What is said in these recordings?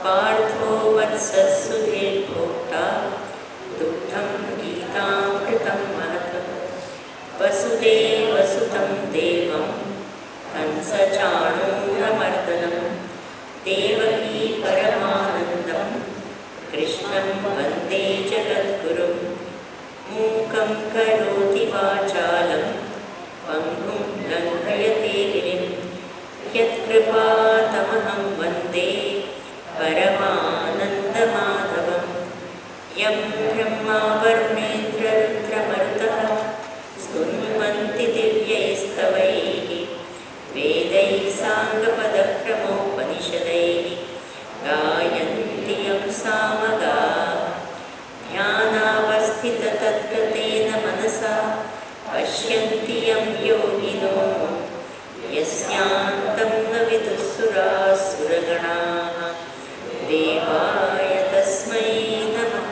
पार्थो वत्ससुधीर्भोक्ता दुग्धं गीतामृतं महत् वसुदेवसुतं देवं कंसचाणूरमर्दनं देवकी परमानन्दं कृष्णं वन्दे जगद्गुरुं मूकं करोति वाचालं पङ्गुं लङ्घयते गिरिं यत्कृपातमहं वन्दे परमानन्दमाधवं यं ब्रह्मा वर्णेन्द्ररुद्रमरुतः स्तुन्वन्ति दिव्यैस्तवैः वेदैः साङ्गपदक्रमोपनिषदैः गायन्ति यं सामगाः ध्यानावस्थिततद्गतेन मनसा पश्यन्ति यं योगिनो यस्यान्तं न विदुःसुराः सुरगणाः देवाय तस्मै नमः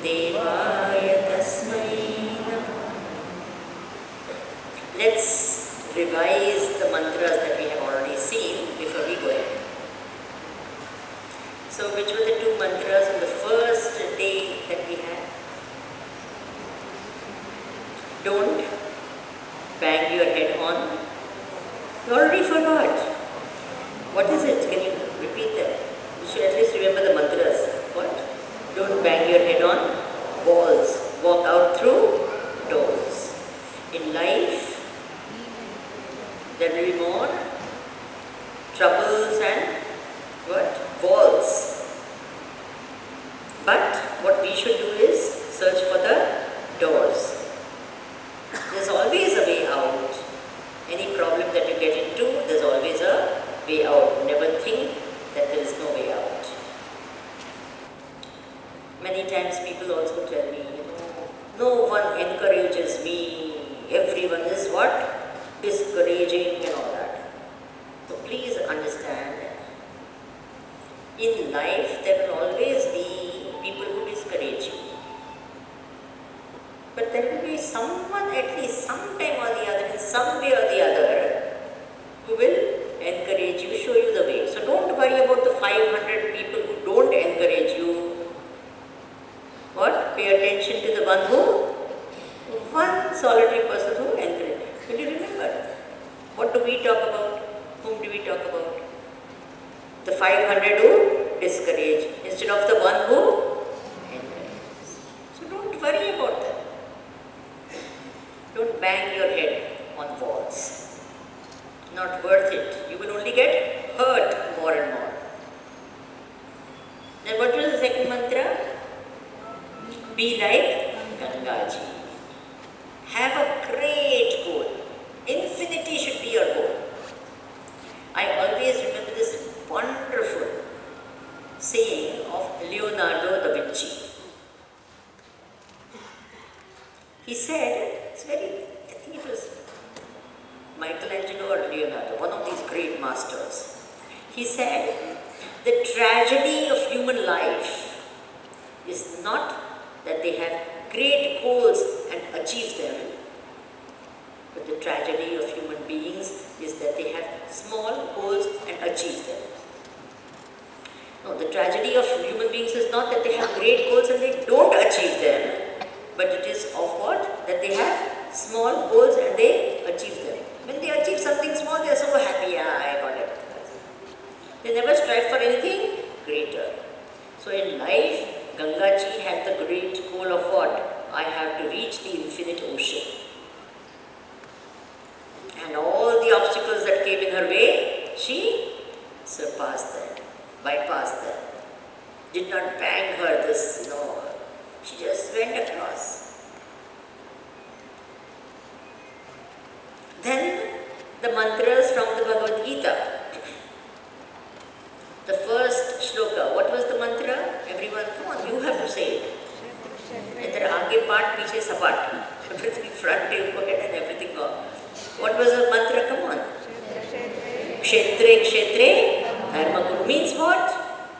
देवाय तस्मै नमः. Let's revise the mantras that we have already seen before we go ahead. So which were the two mantras on the first day that we had? Don't bang your head on. You already forgot. What is it? Can you repeat that? You should at least remember the mantras. What? Don't bang your head on walls. Walk out through doors. In life, there will be more troubles and what? Walls. But what we should do is search for the doors. There's always a way out. Any problem that you get into, there's always a way out. Never think that there is no way out. Many times people also tell me, no one encourages me. Everyone is what? Discouraging and all that. So please understand, in life there will always be people who discourage you. But there will be someone at least sometime or the other, in some way or the other, who will encourage you, show you the way. So don't worry about the 500 people who don't encourage you. What? Pay attention to the one solitary person who encourages. Will you remember? What do we talk about? Whom do we talk about? The 500 who discourage instead of the one who encourages. So don't worry about that. Don't bang your head on walls. Not worth it. You will only get hurt more and more. Then what was the second mantra? Be like Gangaji. Have a great goal. Infinity should be your goal. I always remember this wonderful saying of Leonardo da Vinci. He said, it's very, I think it was Michelangelo or Leonardo, one of these great masters. He said, the tragedy of human life is not that they have great goals and achieve them, but the tragedy of human beings is that they have small goals and achieve them. No, the tragedy of human beings is not that they have great goals and they don't achieve them, but it is of what? That they have small goals and they achieve them. When they achieve something small, they are so happy, yeah, I got it. They never strive for anything greater. So in life, Gangaji had the great goal of what? I have to reach the infinite ocean. And all the obstacles that came in her way, she surpassed them, bypassed them. Did not bang her this, she just went across. Then the mantras from the Bhagavad Geeta. The first shloka, what was the mantra? Everyone, come on, you have to say it. Either aage part, piche sapat. Everything front, you go ahead and everything go. What was the mantra? Come on. Kshetre, Kshetre, Dharma. Means what?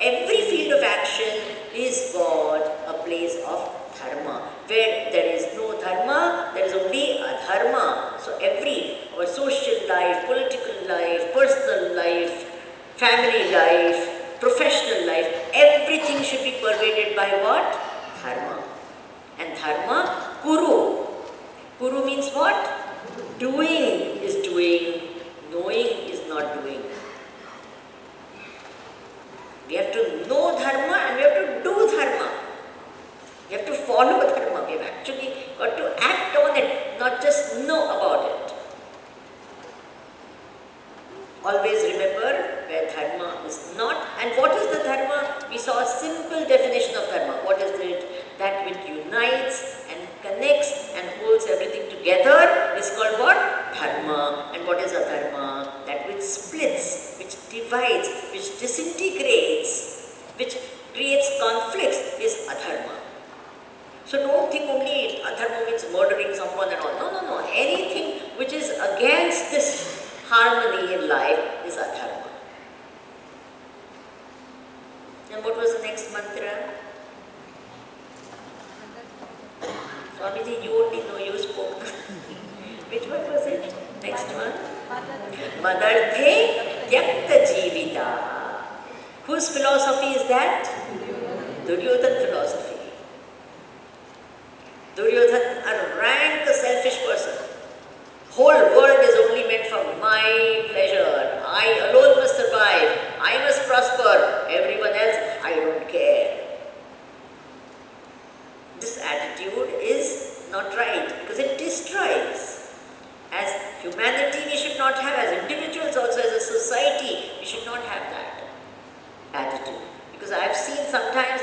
Every field of action is God, a place of Dharma. Where there is no Dharma, there is only Adharma. So our social life, political life, personal life, family life, professional Always remember where Dharma is not. And what is the Dharma? We saw a simple definition of Dharma. What is it? That which unites and connects and holds everything together is called what? Dharma. And what is Adharma? That which splits, which divides, which disintegrates, which creates conflicts is Adharma. So don't think only Adharma means murdering someone and all. No, no, no. Anything which is against this harmony in life is Adharma. And what was the next mantra? Swamiji, you only know, you spoke. Which one was it? Next one? Madardhe Tyakta Jivita. Whose philosophy is that? Duryodhan philosophy. Duryodhan, a rank selfish person. Whole world is only meant for my pleasure. I alone must survive. I must prosper. Everyone else, I don't care. This attitude is not right because it destroys. As humanity, we should not have, as individuals also, as a society, we should not have that attitude. Because I have seen sometimes,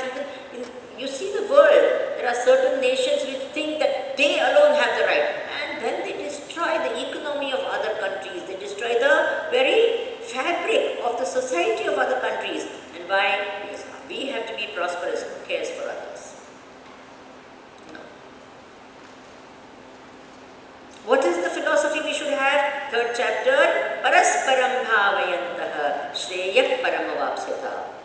even you see the world, there are certain nations which think that they alone have the right, and then they destroy the economy of other countries, they destroy the very fabric of the society of other countries. And why? Because we have to be prosperous, who cares for others? No. What is the philosophy we should have? Third chapter, Parasparam Bhavayantaha Shreyak Paramavapsata.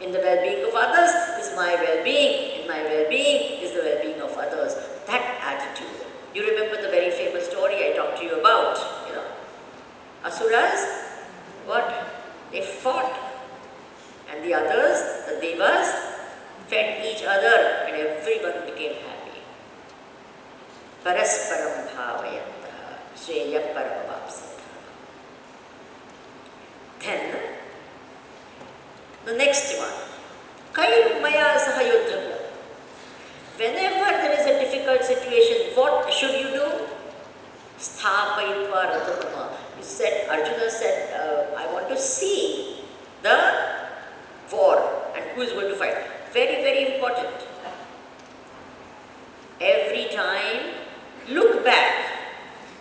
In the well-being of others is my well-being. In my well-being is the well-being of others. That attitude. You remember the very famous story I talked to you about, Asuras, what? They fought. And the others, the devas, fed each other and everyone became happy. Parasparam bhavayantaha shreya paramavapsata. Then, the next one, Kair maya sahayuddhavya. Whenever there is a difficult situation, what should you do? Sthapayitva rathanama. Arjuna said, I want to see the war and who is going to fight. Very, very important. Every time, look back,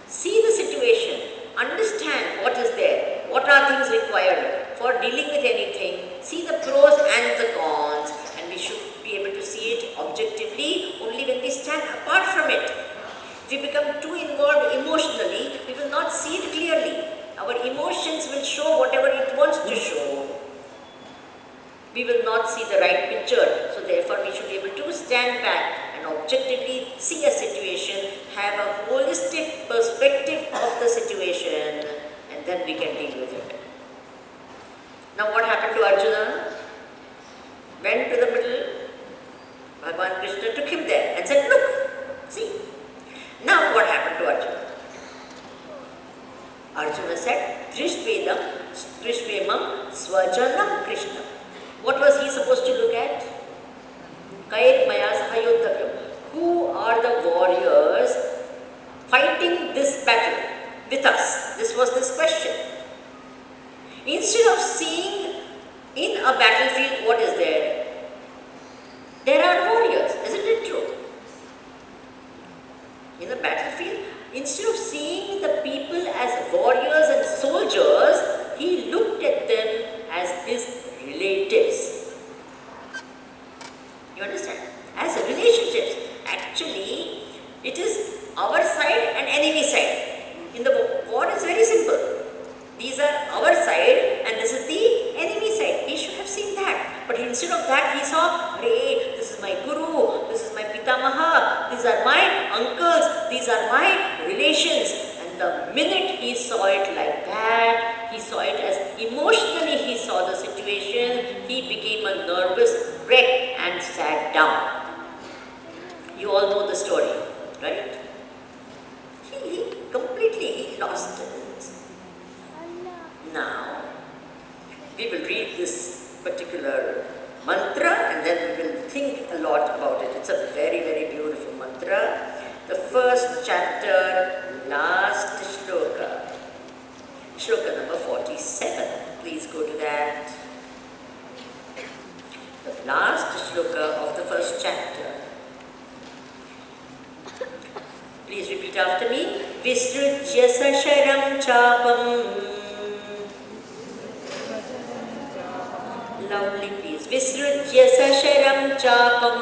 see the situation, understand what is there, what are things required for dealing with anything, see the pros and the cons, and we should be able to see it objectively only when we stand apart from it. If we become too involved emotionally, we will not see it clearly. Our emotions will show whatever it wants to show. We will not see the right picture. So therefore we should be able to stand back and objectively see a situation, have a holistic perspective of the situation, and then we can deal with it. Now what happened to Arjuna? Went to the middle, Bhagavan Krishna took him there and said, look, see. Now what happened to Arjuna? Arjuna said, Drishtvemam Swajanam Krishna. What was he supposed to look at? Kair maya sahayuddhavyam. Who are the warriors fighting this battle with us? This was this question. Instead of seeing in a battlefield what is there, there are warriors. Isn't it true? In the battlefield, instead of seeing the people as warriors and soldiers, he looked at them as his relatives. You understand? As relationships. Actually, it is our side and enemy side. In the war, it's very simple. These are our side and this is the enemy side. He should have seen that. But instead of that, he saw, hey, this is my Kuru, this is my Pitamaha, these are my uncles, these are my relations. And the minute he saw it like that, he saw it as emotionally he saw the situation, he became a nervous wreck and sat down. You all know the story, right? He completely lost it. Now, we will read this particular mantra and then we will think a lot about it. It's a very, very beautiful mantra. The first chapter, last shloka, shloka number 40. 47. Please go to that. The last shloka of the first chapter. Please repeat after me. Visrujya sasharam chapam. Loudly please. Visrujya sasharam chapam.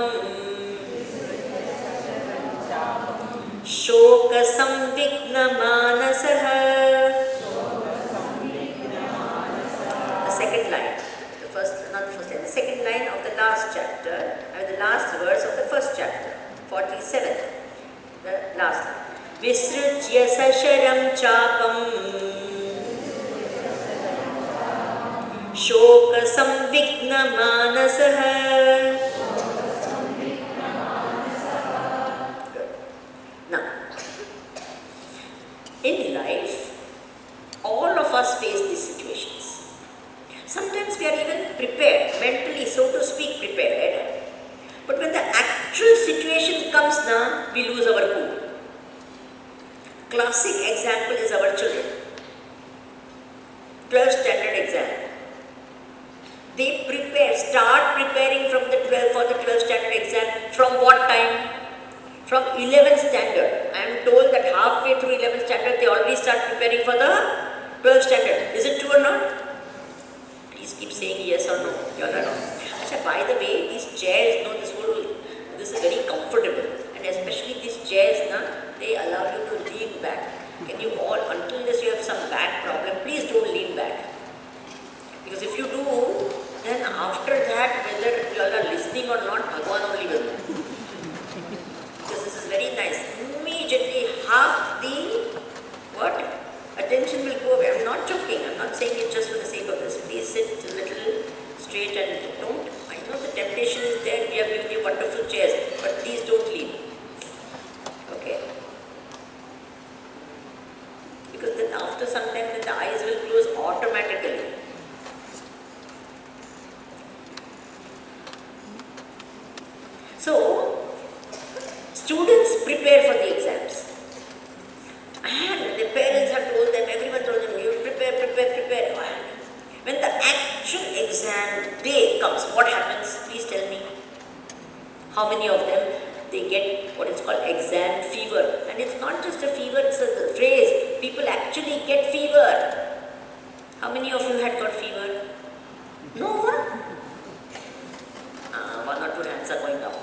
Shoka samvigna manasaha. The second line. Not the first line. The second line of the last chapter. The last verse of the first chapter. 47. The last line. Visrujya sasharam chapam. Shoka samvigna manasaha. Good. Now, in life, all of us face these situations. Sometimes we are even prepared, mentally, so to speak, prepared. But when the actual situation comes now, we lose our cool. Classic example is our children. 12th standard exam. They start preparing from the 12th for the 12th standard exam. From what time? From 11th standard. I am told that halfway through 11th standard, they already start preparing for the 12th standard. Is it true or not? Please keep saying yes or no. You all know. Achha, by the way, these chairs, this is very comfortable. And especially these chairs, they allow you to lean back. Can you all, unless you have some back problem, please don't lean back. Because if you do, then after that, whether you all are listening or not, Bhagwan only will know. Because this is very nice. Immediately half the attention will go away. I'm not joking. I'm not saying it just for the sake of this. Please sit a little straight and don't. I know the temptation is there. We have given you wonderful chairs, but please don't lean. Okay? Because then after some time, then the eyes will close automatically. So, students prepare for the exams. And the parents have told them, everyone told them, you prepare. When the actual exam day comes, what happens? Please tell me. How many of them, they get what is called exam fever. And it's not just a fever, it's a phrase. People actually get fever. How many of you had got fever? No one? One or two hands are going up.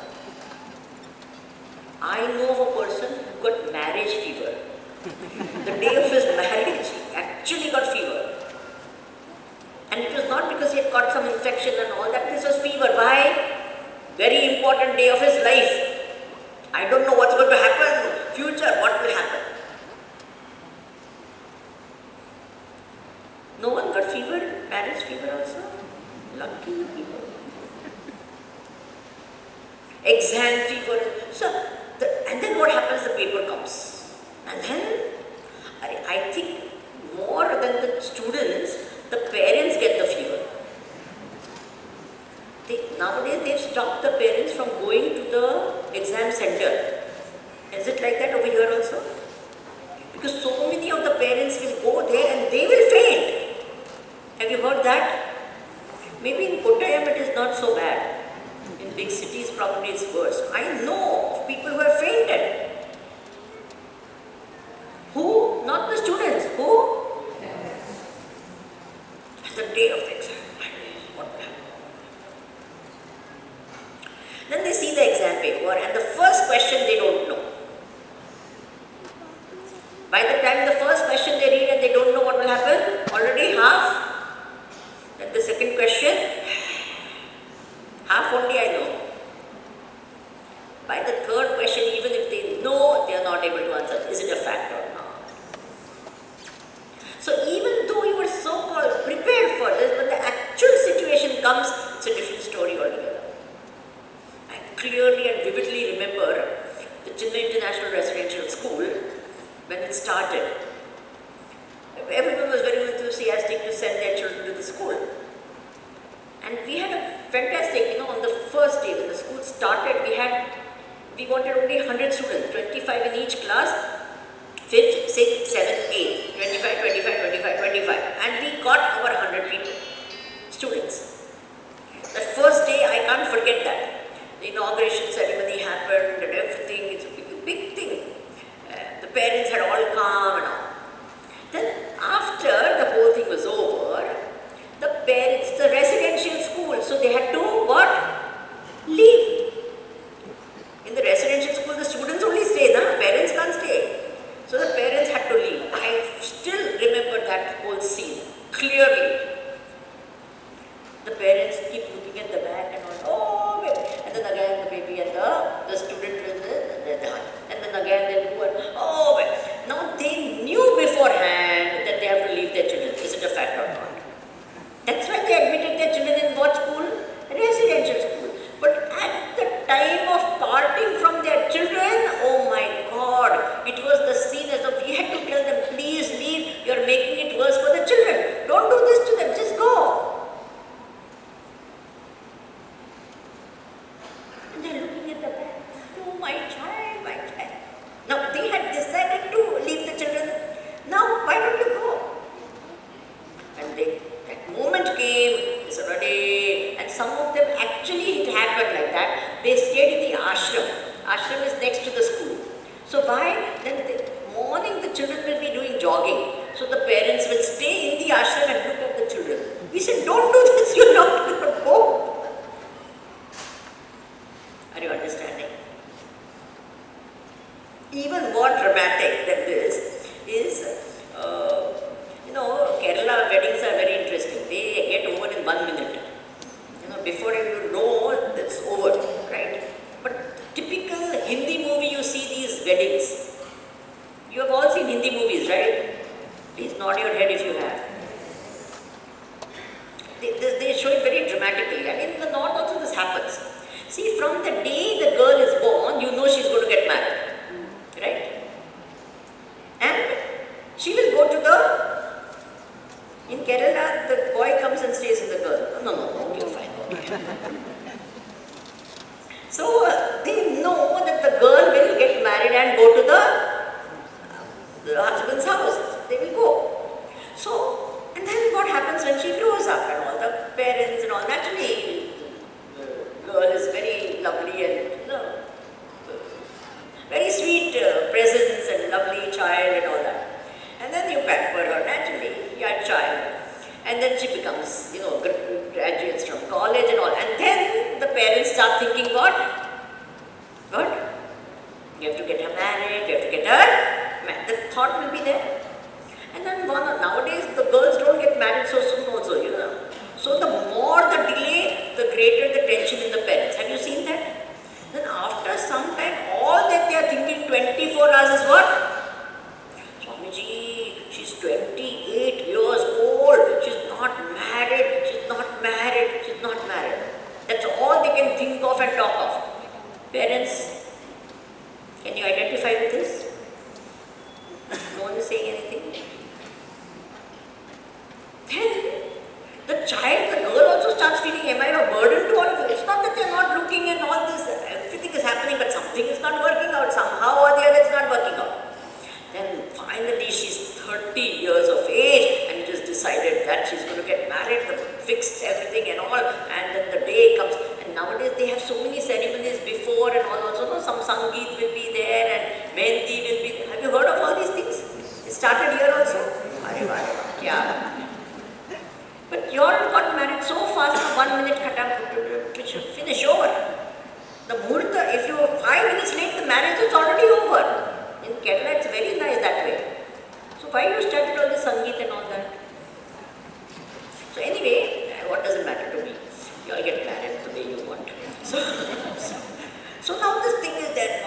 I know of a person who got marriage fever. The day of his marriage, he actually got fever. And it was not because he had got some infection and all that, this was fever. Why? Very important day of his life. I don't know what's going to happen. Future, what will happen? No one got fever? Marriage fever also? Lucky people. Exam fever. So, and then what happens? The paper comes. And then, I think more than the students, the parents get the fever. Nowadays, they've stopped the parents from going to the exam center. Is it like that over here also? Because so many of the parents will go there and they will faint. Have you heard that? Maybe in Kottayam it is not so bad. In big cities probably it's worse. I know of people who have fainted. Who? Not the students. Who? The day of the exam. What happened? Then they see the exam paper and the first question they don't know. By the time the first question they read and they don't know what will happen, already half. Then the second question, half only I know. By the third question, even if they know, they are not able to answer. Is it a fact or not? So even though you were so-called prepared for this, when the actual situation comes, it's a different story altogether. I clearly and vividly remember the Chennai International Residential School when it started. Everyone was very enthusiastic to send their children to the school. And we had a fantastic, on the first day when the school started, we wanted only 100 students, 25 in each class, 5th, 6th, 7th, 8th, 25, 25, 25, 25. And we got And that moment came, they said, "Ready," and some of them actually it happened like that. They stayed in the ashram. Ashram is next to the school. So then the morning the children will be doing jogging. So the parents will stay in the ashram and look at the children. We said, "Don't do this, you're not going to go." Are you understanding? Even more dramatic than this is, Kerala weddings are very interesting. They get over in 1 minute. Before you know, it's over, right? But typical Hindi movie, you see these weddings. You have all seen Hindi movies, right? Please nod your head if you have. They show it very dramatically. And in the north also this happens. See, from the day the girl is born, you know she's going to get married. Right? And she will go to in Kerala, the boy comes and stays with the girl. No, okay, fine, okay. So, they know that the girl will get married and go to the husband's house. They will go. So, and then what happens when she grows up and all the parents and all, naturally, the girl is very lovely and, very sweet presence and lovely child and all that. And then you pamper her naturally, your child. And then she becomes, graduates from college and all. And then the parents start thinking, what? You have to get her married, you have to get her married. The thought will be there. And then nowadays the girls don't get married so soon also, So the more the delay, the greater the tension in the parents. Have you seen that? Then after some time, all that they are thinking 24 hours is what? Swamiji, she's 28 years old, she's not married, she's not married, she's not married. That's all they can think of and talk of. Parents, can you identify with this? No one is saying anything. Then the child, the girl also starts feeling, am I a burden to all of you? It's not that they're not looking and all this, everything is happening, but something is not working out, somehow or the other it's not working out. Then finally she's 30 years of age and it is decided that she's going to get married, fixed everything and all, and then the day comes. And nowadays they have so many ceremonies before and all also, some sangeet will be there and mehndi will be there. Have you heard of all these things? It started here also? But you all got married so fast, 1 minute finish over. The murta, if you are 5 minutes late, the marriage is already over. In Kerala, it's very nice that way. So why you started all the sangeet and all that? So anyway, what does it matter to me? You all get married the way you want. So now this thing is there,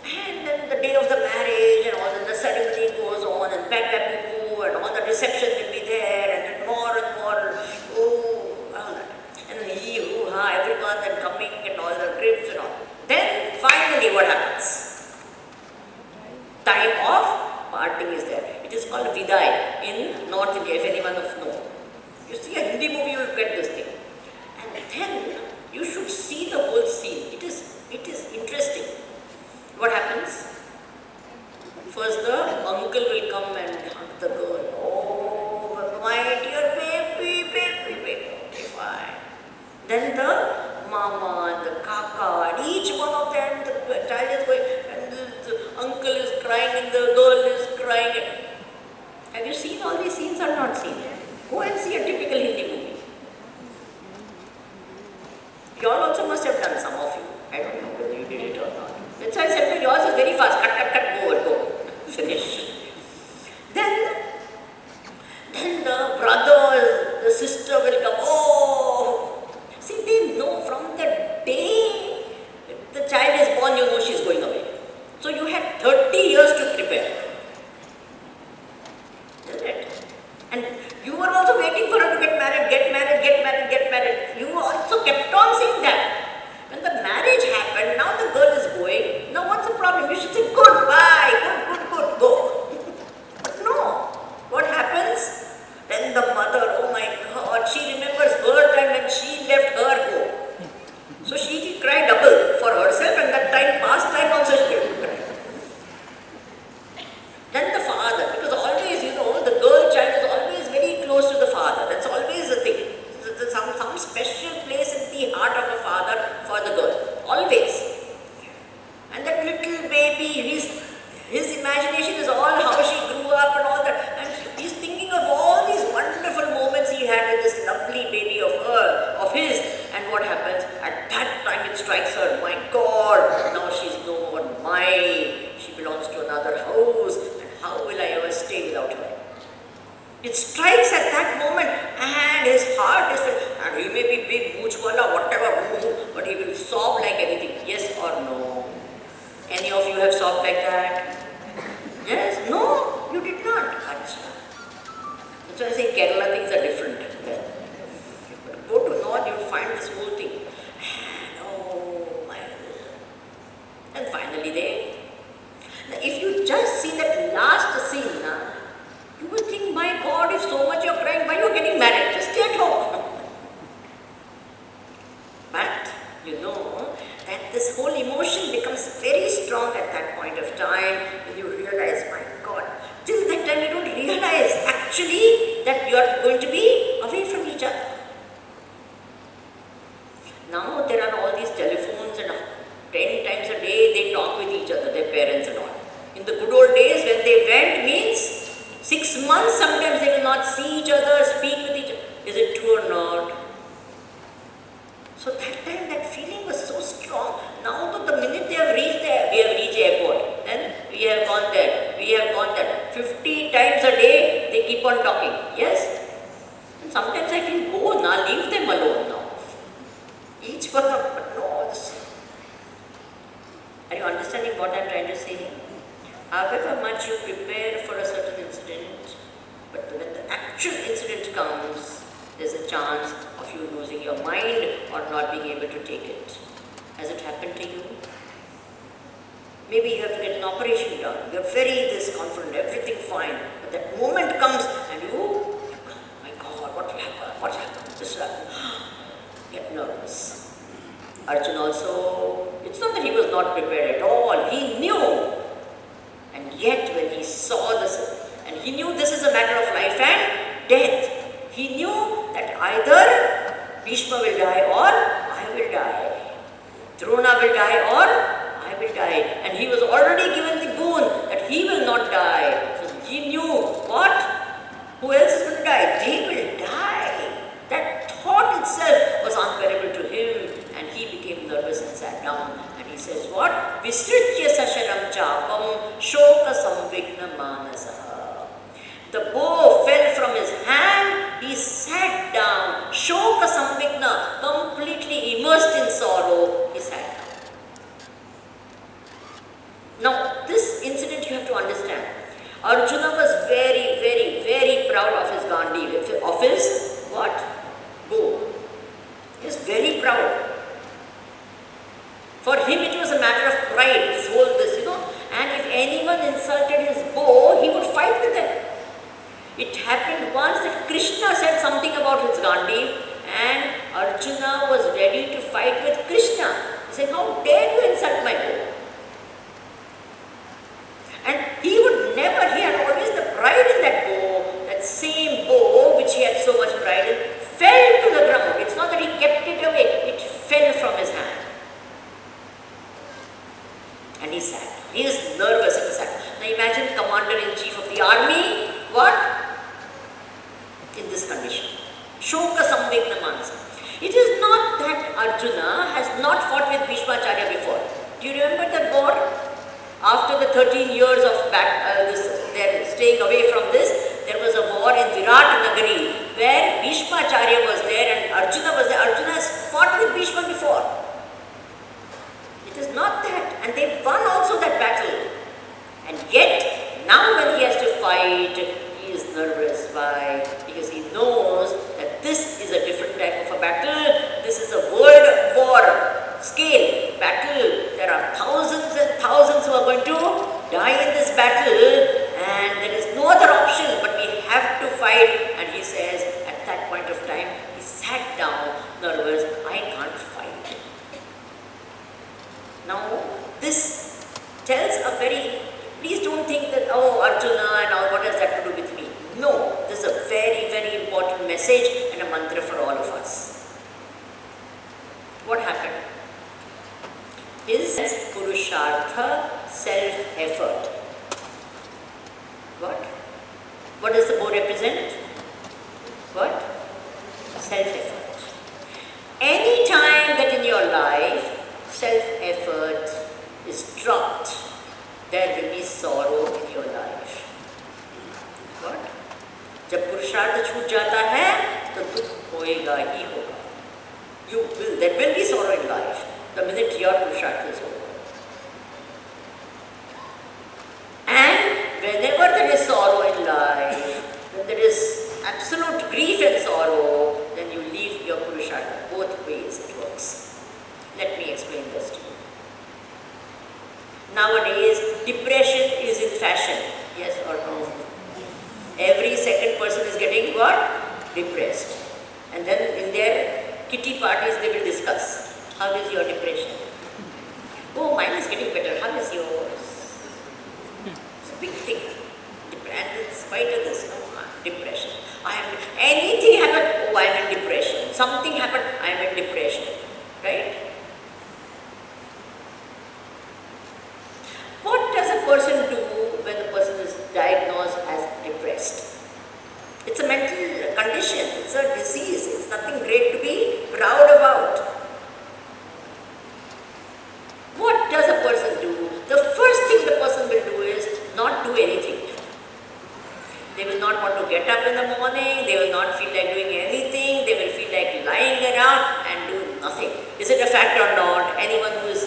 and then the day of the marriage and all, then the ceremony goes on, and peppu and all the reception will be there, and then more and more, all that. And then everyone then coming and all the grips and all. Then finally what happens? Time of parting is there. It is called Vidai in North India, if anyone of know. You see a Hindi movie, you will get this thing. And then you should see the whole scene. It is interesting. What happens? First the uncle will come and hug the girl. Oh, my dear baby. Okay, fine. Then the mama and the kaka and each one of them, the child is going, and the uncle is crying and the girl is crying. Have you seen all these scenes or not seen? Go and see a typical Hindi movie. You all also must have done, some of you. I don't know whether you did it or not. That's why I said yours is very fast. Cut, go. Finish. Then the brother, the sister will come. Oh! See, they know from the day the child is born, you know she is going away. So you had 30 years to prepare. Isn't it? And you were also waiting for her to get married. You also kept on saying that. When the marriage happened, now the girl is going. Now what's the problem? You should say, goodbye, good, go. But no. What happens? Then the mother, oh my God, she strikes at that moment and his heart is, and he may be big, moochwala, whatever, but he will sob like anything. Yes or no? Any of you have sobbed like that? Yes? No? You did not. Achha. That's why I say Kerala things are different. But go to North, you'll find this whole thing. And oh my. And finally they. Now if you just see that last scene, you will think, my God, if so much you're crying, why you're getting married? Just stay at home. But you know that this whole emotion becomes very strong at that point of time when you realize, my God, till that time you don't realize actually that you are going to be away from each other. Now there are all these telephones and 10 times a day they talk with each other, their parents and all. In the good old days when they went means 6 months sometimes they will not see each other, speak with each other. Is it true or not? So that time that feeling was so strong. Now the minute they have reached there, we have reached airport, then we have gone there, we have gone there. 50 times a day they keep on talking. Yes? And sometimes I feel, go now, leave them alone now. Each one of them knows. Are you understanding what I am trying to say? However much you prepare for a certain incident, but when the actual incident comes, there's a chance of you losing your mind or not being able to take it. Has it happened to you? Maybe you have to get an operation done. You're very confident, everything fine. But that moment comes and you, my God, what will happen? What happened? This will happen. Get nervous. Arjuna also, it's not that he was not prepared at all. He knew. And yet when he saw this, and he knew this is a matter of life and death, he knew that either Bhishma will die or I will die. Drona will die or I will die. And he was already given the boon that he will not die. So he knew what? Who else is going to die? They will die. That thought itself was unbearable to him and he became nervous and sat down. And he says what? Visritya sasharam chapam shoka samvigna manasaha. The bow fell from his hand, he sat down, shoka samvigna, completely immersed in sorrow, he sat down. Now, this incident you have to understand. Arjuna was very, very, very proud of his Gandhi, of his what? Bow. He was very proud. For him it was a matter of pride, this, and if anyone insulted his bow, he would fight with them. It happened once that Krishna said something about his Gandhi and Arjuna was ready to fight with Krishna. He said, how dare you insult my bow? And he would never, he had always the pride in that bow, that same bow which he had so much pride in, fell to the ground. It's not that he kept it away, it fell from his hand. And he sat. He is nervous and sat. Now imagine commander-in-chief of the army, what? In this condition. Shoka samvegna manasa. It is not that Arjuna has not fought with Bhishmacharya before. Do you remember that war? After the 13 years of their staying away from this, there was a war in Virat Nagari where Bhishmacharya was there and Arjuna was there. Arjuna has fought with Bhishma before. It is not that. And they won also that battle. And yet, now when he has to fight, he is nervous. Why? Because he knows that this is a different type of a battle. This is a world war scale battle. There are thousands and thousands who are going to die in this battle and there is no other option but we have to fight. And he says at that point of time, he sat down nervous, I can't fight. Now this tells a very, please don't think that, oh, Arjuna and all, what has that to do with me? No, this is a very, very important message and a mantra for all of us. What happened? Is Purushartha, self-effort. What? What does the bow represent? What? Self-effort. Any time that in your life self-effort is dropped, there will be sorrow in your life. What? जब पुरुषार्थ छूट जाता है तो दुख होएगा ही होगा. There will be sorrow in life the minute your Purushartha is over. And whenever there is sorrow in life, when there is absolute grief and sorrow, then you leave your Purushartha. Both ways it works. Let me explain this to you. Nowadays, depression is in fashion. Yes or no? Every second person is getting what? Depressed. And then in their kitty parties they will discuss. How is your depression? Oh, mine is getting better. How is yours? It's a big thing. And in spite of this, depression. Anything happened, oh, I am in depression. Something happened, I am in depression. Right? What does a person do when a person is diagnosed as depressed? It's a mental condition, it's a disease, it's nothing great to be proud about. What does a person do? The first thing the person will do is not do anything. They will not want to get up in the morning, they will not feel like doing anything, they will feel like lying around and do nothing. Is it a fact or not? Anyone who is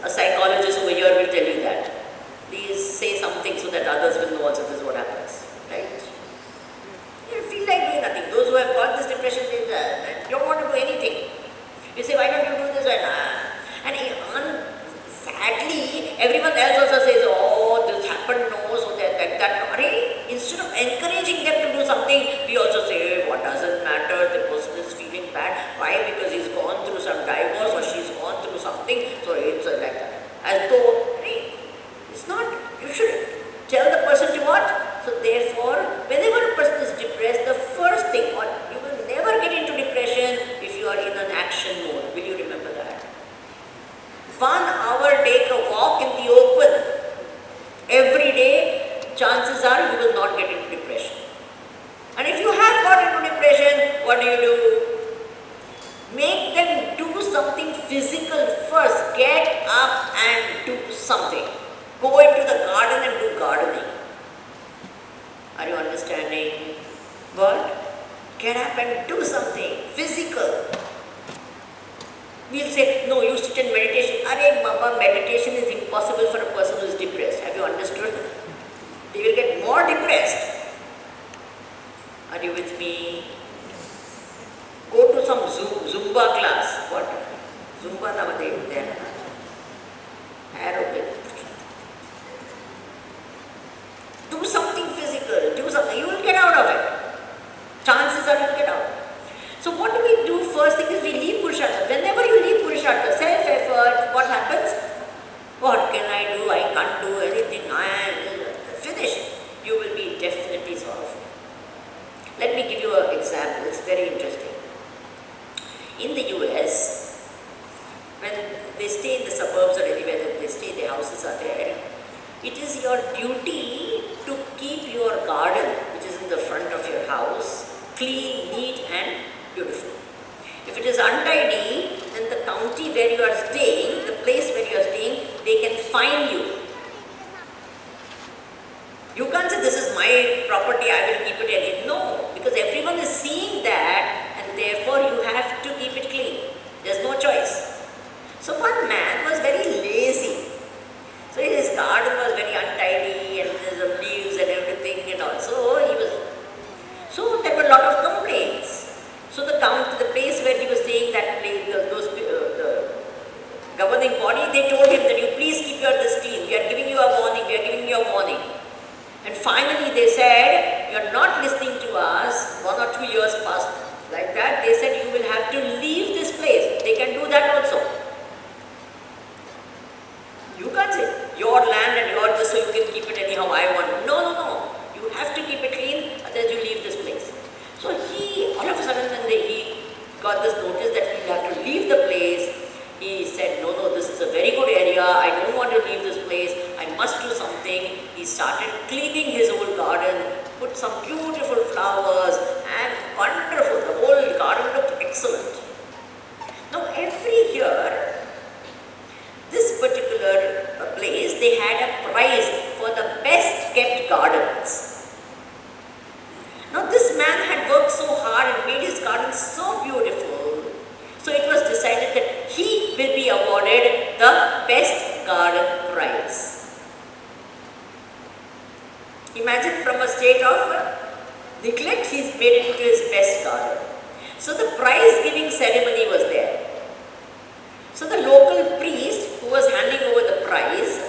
a psychologist over here will tell you that. Please say something so that others will know also this is what happens. Right? You feel like doing nothing. Those who have got this depression, they don't want to do anything. You say, why don't you do this? And sadly, everyone else also says, oh, this happened, no, so that. Instead of encouraging them to do something, we also say, hey, what does it matter? The person is feeling bad. Why? Because he's gone through some divorce or she's gone through something, so it's like that. As though, it's not, you should tell the person to what? So therefore, whenever a person is depressed, the first thing, or you will never get into depression if you are in an action mode. Will you remember that? 1 hour, take a walk in the open. Every day, chances are you will not get into depression. And if you have got into depression, what do? Make them do something physical first. Get up and do something. Go into the garden and do gardening. Are you understanding? What? Get up and do something physical. We'll say, no, you sit in meditation. Arey Baba, meditation is impossible for a person who is depressed. Have you understood? They will get more depressed. Are you with me? Go to some Zumba class. What? Zumba nowadays there. Aerobic. Do something physical. Do something. You will get out of it. Chances are you will get out. So what do we do? First thing is we leave Purushartha. Whenever you leave Purushartha, self-effort, what happens? What can I do? I can't do anything. Finish. You will be definitely sorrowful. Let me give you an example. It's very interesting. In the US, when they stay in the suburbs or anywhere that they stay, their houses are there, it is your duty to keep your garden, which is in the front of your house, clean, neat and beautiful. If it is untidy, then the county where you are staying, the place where you are staying, they can fine you. You can't say this is my property, I will keep it again. No, because everyone is seeing that and therefore you have to keep it clean. There's no choice. So one man was very lazy. So his garden was very untidy and there's some leaves and everything and all. So there were a lot of complaints. So the place where he was staying, that place, the governing body, they told him that you please keep your this clean. We are giving you a warning, And finally they said, you are not listening to us. 1 or 2 years passed like that. They said you will have to leave this place. They can do that also. You can't say your land and your this, so you can keep it anyhow I want. No. You have to keep it clean, otherwise you leave this place. So he, all of a sudden when he got this notice that he have to leave the place, he said, no, this is a very good area, I don't want to leave this place, I must do something. He started cleaning his old garden, put some beautiful flowers and wonderful, the whole garden looked excellent. Now every year, this particular place, they had a prize for the best kept gardens. Now this man had worked best garden. So the prize giving ceremony was there. So the local priest who was handing over the prize,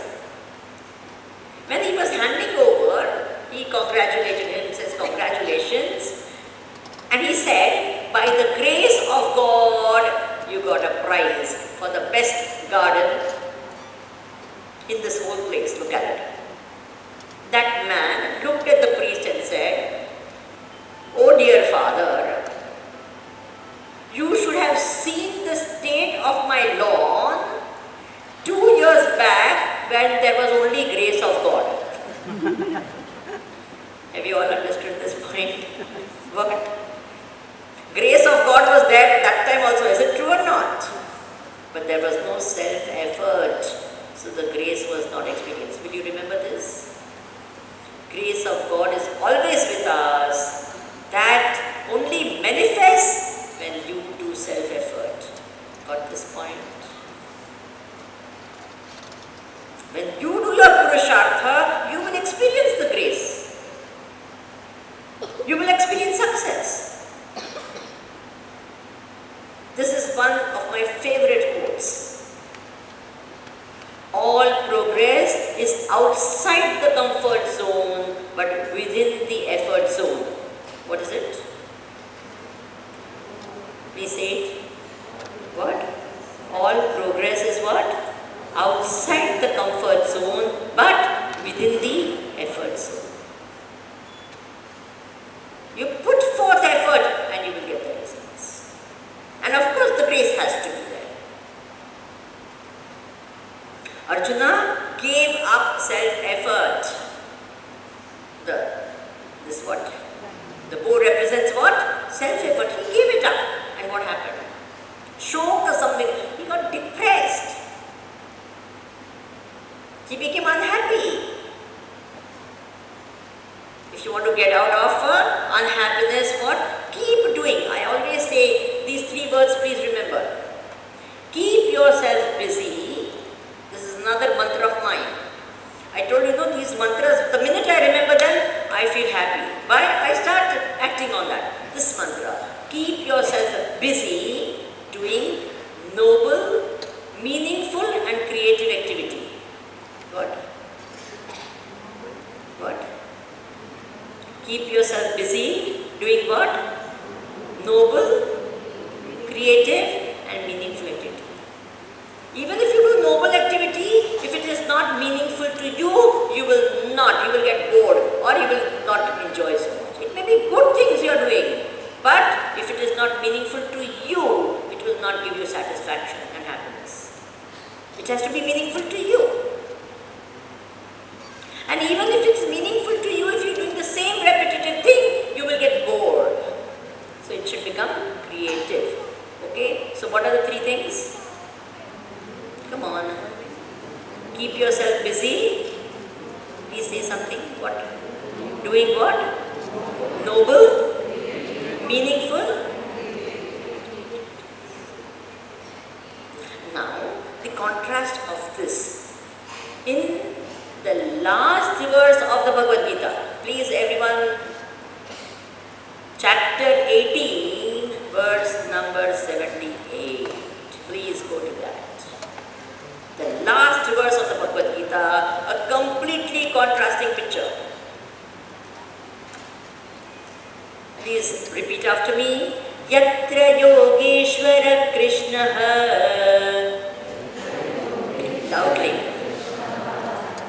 when he was handing over, he congratulated him, says congratulations, and he said, by the grace of God, you got a prize for the best garden in this whole place. Look at it. That man looked at the priest and said, "Oh dear father, you should have seen the state of my lawn 2 years back when there was only grace of God." Have you all understood this point? What? Grace of God was there that time also. Is it true or not? But there was no self-effort. So the grace was not experienced. Will you remember this? Grace of God is always with us. That only manifests when you do self-effort. Got this point? When you do your Purushartha, you will experience the grace. You will experience success. This is one of my favorite quotes. All progress is outside the comfort zone, but within the effort zone. What is it? Please say it. What? All progress is what? Outside the comfort zone, but within the effort zone. You put forth effort and you will get the results. And of course the grace has to be there. Arjuna gave up self-effort. This what? The bow represents what? Self-effort. He gave it up. And what happened? Shock or something. He got depressed. He became unhappy. If you want to get out of unhappiness, what? Keep doing. I always say these 3 words, please remember. Keep yourself busy. This is another mantra of mine. I told you, these mantras, the minute I remember them, I feel happy. Why? I start acting on that. This mantra. Keep yourself busy doing noble, meaningful and creative activity. What? What? Keep yourself busy doing what? Noble, creative and meaningful activity. Even if you do noble activity, if it is not meaningful to you, you will get bored or you will not enjoy so much. It may be good things you are doing, but if it is not meaningful to you, it will not give you satisfaction and happiness. It has to be meaningful to you. And even if it's meaningful to you, if you're doing the same repetitive thing, you will get bored. So it should become creative. Okay? So what are the 3 things? Come on. Keep yourself busy. Please say something. What? Doing what? Noble, meaningful. Now, the contrast of this. In the last verse of the Bhagavad Gita, please everyone, chapter 18, verse number 78. Please go to that. The last verse of the Bhagavad Gita, a completely contrasting picture. Please repeat after me. Yatra Yogeshwara Krishnaha. Loudly.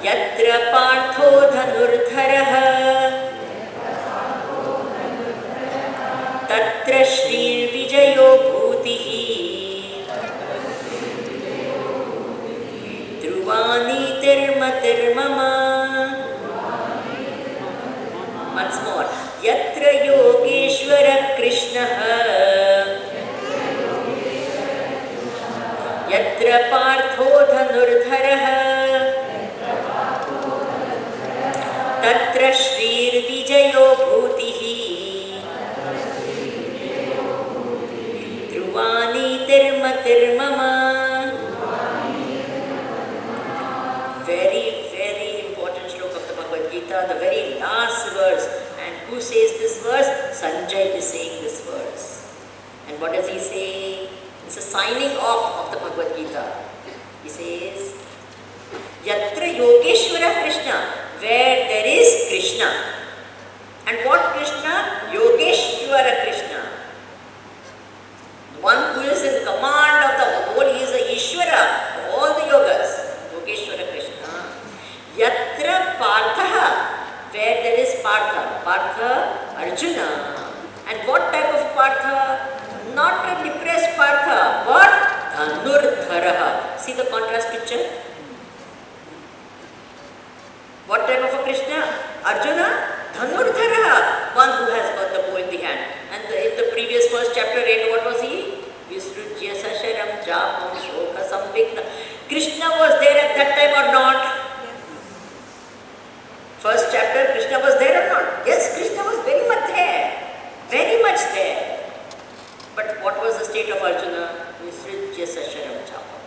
Yatra Partho Dhanurdharaha. Tatra Shri Vijayo Bhutihi. Druvani Tirma Tirmama. Once more. Yatra Yogeshwara Krishnaha. Yatra Partho Dhanurdharaha. Tatra Shrir Vijayo Bhutihi. Druvani Tirma Tirmama. Very, very important shloka of the Bhagavad Gita, the very last verse. And who says this verse? Sanjay is saying this signing off of the Bhagavad Gita. He says, Yatra Yogeshwara Krishna, where there is Krishna. And what Krishna? Yogeshwara Krishna. The one who is in command of the whole, he is the Ishvara of all the yogas. Yogeshwara Krishna. Yatra Partha, where there is Partha. Partha, Arjuna. And what type of Partha? Not a depressed Partha, but Dhanurdharaha. See the contrast picture? What type of a Krishna? Arjuna? Dhanurdharaha, one who has got the bow in the hand. And in the previous first chapter, what was he? Visrujya Sasharam Japam Shoka Sambhigna. Krishna was there at that time or not? First chapter, Krishna was there or not? Yes, Krishna was very much there. Very much there. But what was the state of Arjuna? Visrujya Sasharam Japam.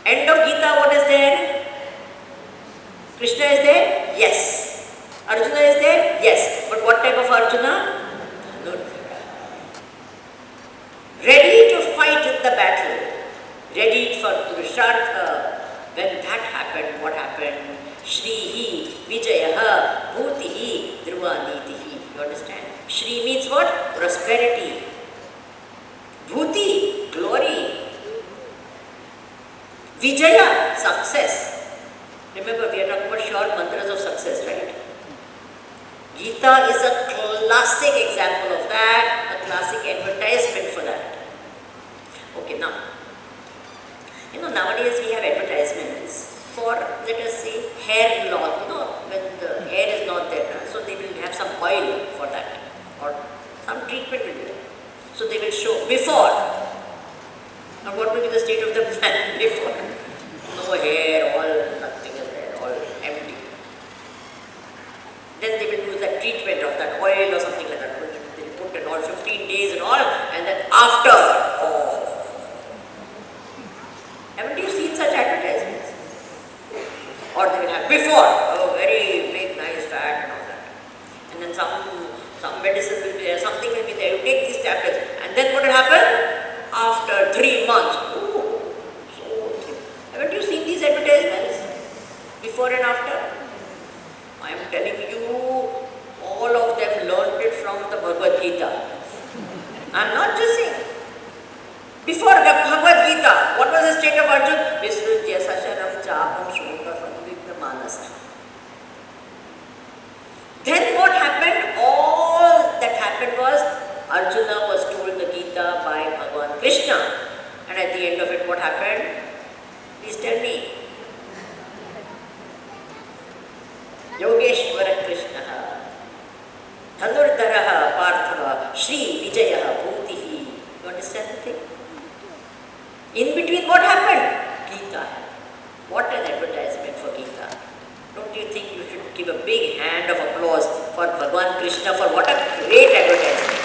End of Gita, what is there? Krishna is there? Yes. Arjuna is there? Yes. But what type of Arjuna? Ready to fight in the battle. Ready for Purushartha. When that happened, what happened? Shrihi, Vijayaha, Bhutihi, Dhruvanitihi. You understand? Shri means what? Prosperity. Bhuti, glory. Vijaya, success. Remember, we are talking about sure mantras of success, right? Geeta is a classic example of that, a classic advertisement for that. Okay, now, nowadays we have advertisements for, let us say, hair loss. When the hair is not there, so they will have some oil for that, or some treatment will be there. So they will show before. Now, what will be the state of the man before? No hair, all nothing is there, all empty. Then they will use that treatment of that oil or something like that. They will put in all 15 days and all, and then after, haven't you seen such advertisements? Or they will have before, very big, nice fat and all that. And then some medicine will be there, something will be there. You take these tablets, and then what will happen? After 3 months, so thin. Haven't you seen these advertisements? Before and after? I am telling you, all of them learned it from the Bhagavad Gita. I am not just saying. Before the Bhagavad Gita, what was the state of Arjuna? Visrujya Sasharam Chapam Shoka Sambhigna Manasa. Then what happened? All that happened was Arjuna was told the Gita by Bhagavan Krishna. And at the end of it, what happened? Please tell me. Yogeshwara Krishna, Dhanurdharaha Parthava, Shri Vijayaha Bhutihi. You understand the thing? In between, what happened? Geeta. What an advertisement for Geeta. Don't you think you should give a big hand of applause for Bhagavan Krishna for what a great advertisement?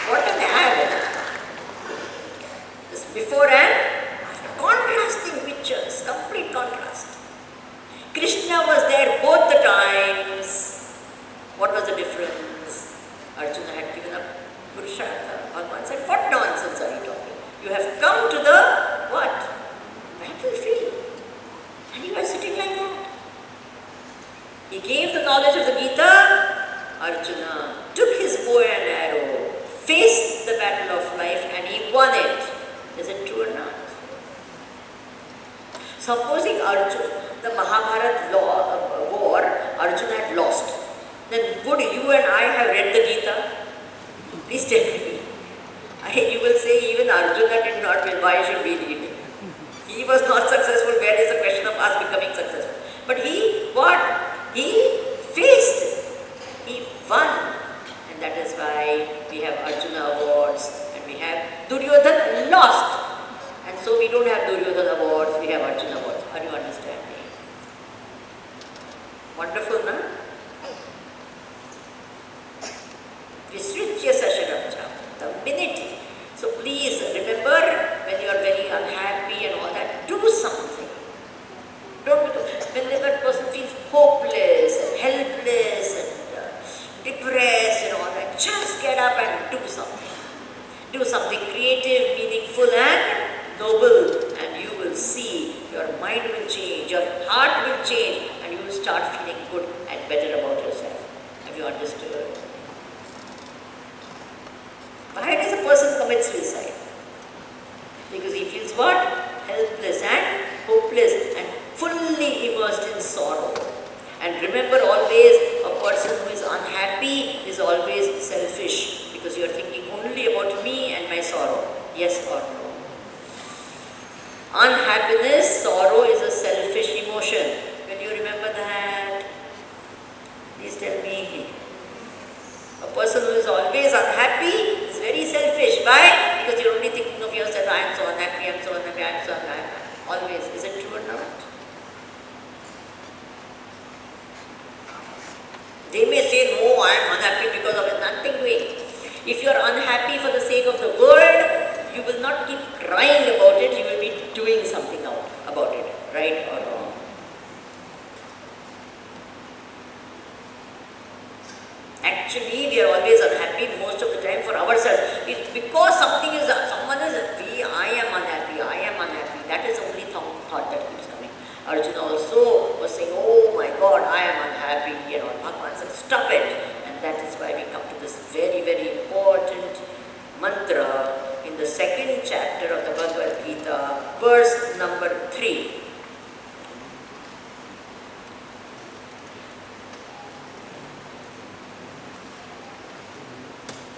What an ad! This before and after. Contrasting pictures, complete contrast. Krishna was there both the times. What was the difference? Arjuna had given up Purushartha. Bhagavan said, what nonsense are you talking? You have come to the what? Battlefield. And you are sitting like that. He gave the knowledge of the Gita. Arjuna took his bow and arrow, faced the battle of life, and he won it. Is it true or not? Supposing Arjuna, the Mahabharata war, Arjuna had lost, then would you and I have read the Gita? Please tell me. You will say even Arjuna did not win. Why should we read it? He was not successful. Where is the question of us becoming successful? But he, what? He faced it. He won. And that is why we have Arjuna awards and we have Duryodhana lost. And so we don't have Duryodhana awards, we have Arjuna awards. Are you understanding? Wonderful, no? Visrujya Sasharam, the minute. So please remember, when you are very unhappy and all that, do something. Don't do. Whenever a person feels hopeless and helpless and depressed and all that, just get up and do something. Do something beautiful and noble, and you will see your mind will change, your heart will change, and you will start feeling good and better about yourself. Have you understood? Why does a person commit suicide? Because he feels what? Helpless and hopeless and fully immersed in sorrow. And remember always, a person who is unhappy is always selfish, because you are thinking only about me and my sorrow. Yes or no? Unhappiness, sorrow is a selfish emotion. When you remember that, please tell me. A person who is always unhappy is very selfish. Why? Because you're only thinking of yourself. I am so unhappy, I am so unhappy, I am so unhappy. Always. Is it true or not? They may say, no, I am unhappy because of nothing doing. If you are unhappy for the sake of the world, you will not keep crying about it, you will be doing something about it, right or wrong. Actually, we are always unhappy most of the time for ourselves. It's because someone is, I am unhappy. That is the only thought that keeps coming. Arjuna also was saying, oh my God, I am unhappy. Bhagavan said, stop it. And that is why we come to this very, very important mantra in the second chapter of the Bhagavad Gita, verse number 3.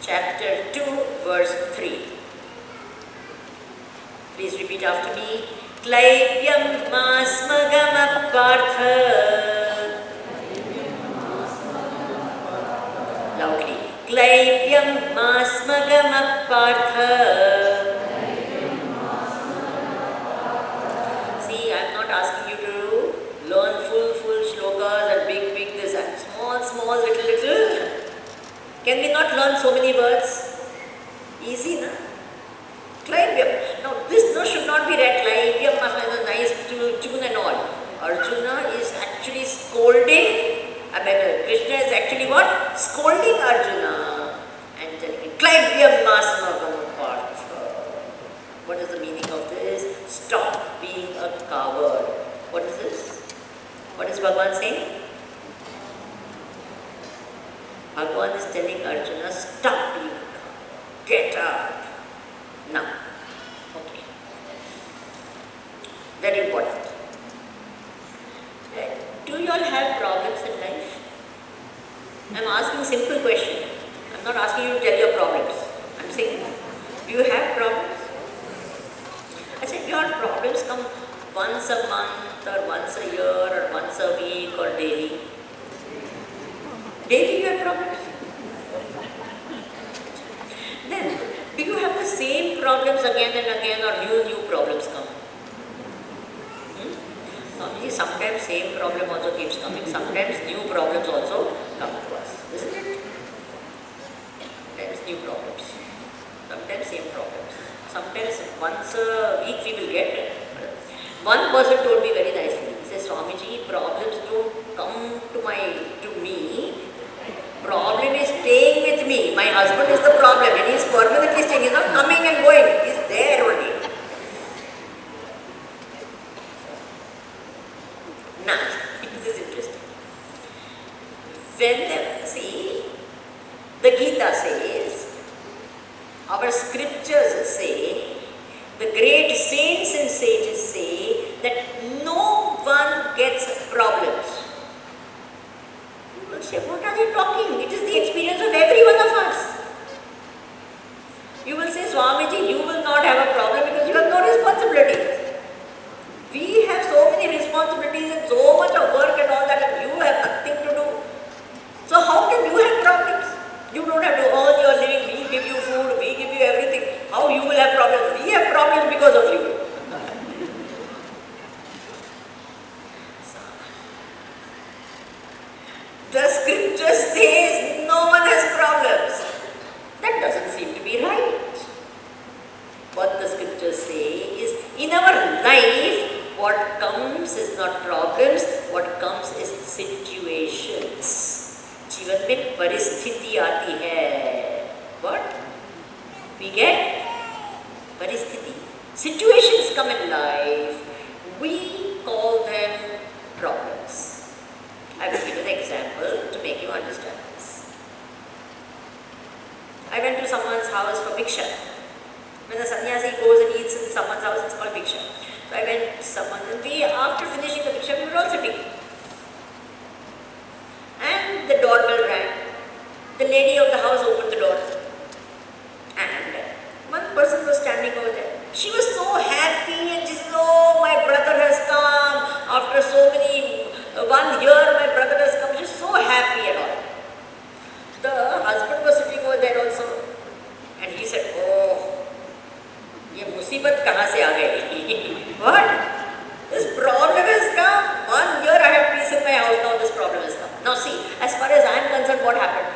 Chapter 2, verse 3. Please repeat after me. Klaivyam masmagam partha. Loudly. Klaivyam masmagam partha. See, I am not asking you to learn full shlokas and big this and small, little. Can we not learn so many words? Easy, na? Klaivyam. Now, this should not be read. Klaivyam is a nice tune and all. Arjuna is actually scolding. Krishna is actually what? Scolding Arjuna and telling him, Klaivyam masmagam partha. What is the meaning of this? Stop being a coward. What is this? What is Bhagavan saying? Bhagavan is telling Arjuna, stop being a coward. Get up. Now. Okay. Very important. Do you all have problems in life? I am asking a simple question. I am not asking you to tell your problems. I am saying, do you have problems? I said, your problems come once a month or once a year or once a week or daily. Daily you have problems. Then, do you have the same problems again and again, or new problems come? Sometimes same problem also keeps coming. Sometimes new problems also come to us. Isn't it? Sometimes new problems. Sometimes same problems. Sometimes once a week we will get. One person told me very nicely. He says, Swamiji, problems don't come to me. Problem is staying with me. My husband is the problem, and he is permanently staying. He is not coming and going. He is there only. Now, this is interesting. See, the Geeta says, our scriptures say, the great saints and sages say that no one gets problems. You will say, what are they talking? It is the experience of every one of us. You will say, Swamiji, you will not have a problem because you have no responsibilities. We have so many responsibilities and so much of work and all that, and you have nothing to do. So how can you have problems? You don't have to earn your living, we give you food, we give you everything. How you will have problems? We have problems because of you. The scripture says no one has problems. That doesn't seem to be right. What the scriptures say is, in our life, what comes is not problems, what comes is situations. जीवन में परिस्थिति आती है. What? We get परिस्थिति. I went to someone's house for Bhiksha. When the sannyasi goes and eats in someone's house, it's called Bhiksha. So I went to someone, and after finishing the Bhiksha, we were all sitting. And the doorbell rang. The lady of the house opened the door. And one person was standing over there. She was so happy and she said, "Oh, my brother has come. After so many, 1 year my brother has come." She was so happy and all. The husband was sitting over there also. And he said, "Oh, ye musibat kahan se aa gayi?" What? This problem has come. 1 year I have peace in my house, now this problem has come. Now see, as far as I am concerned, what happened?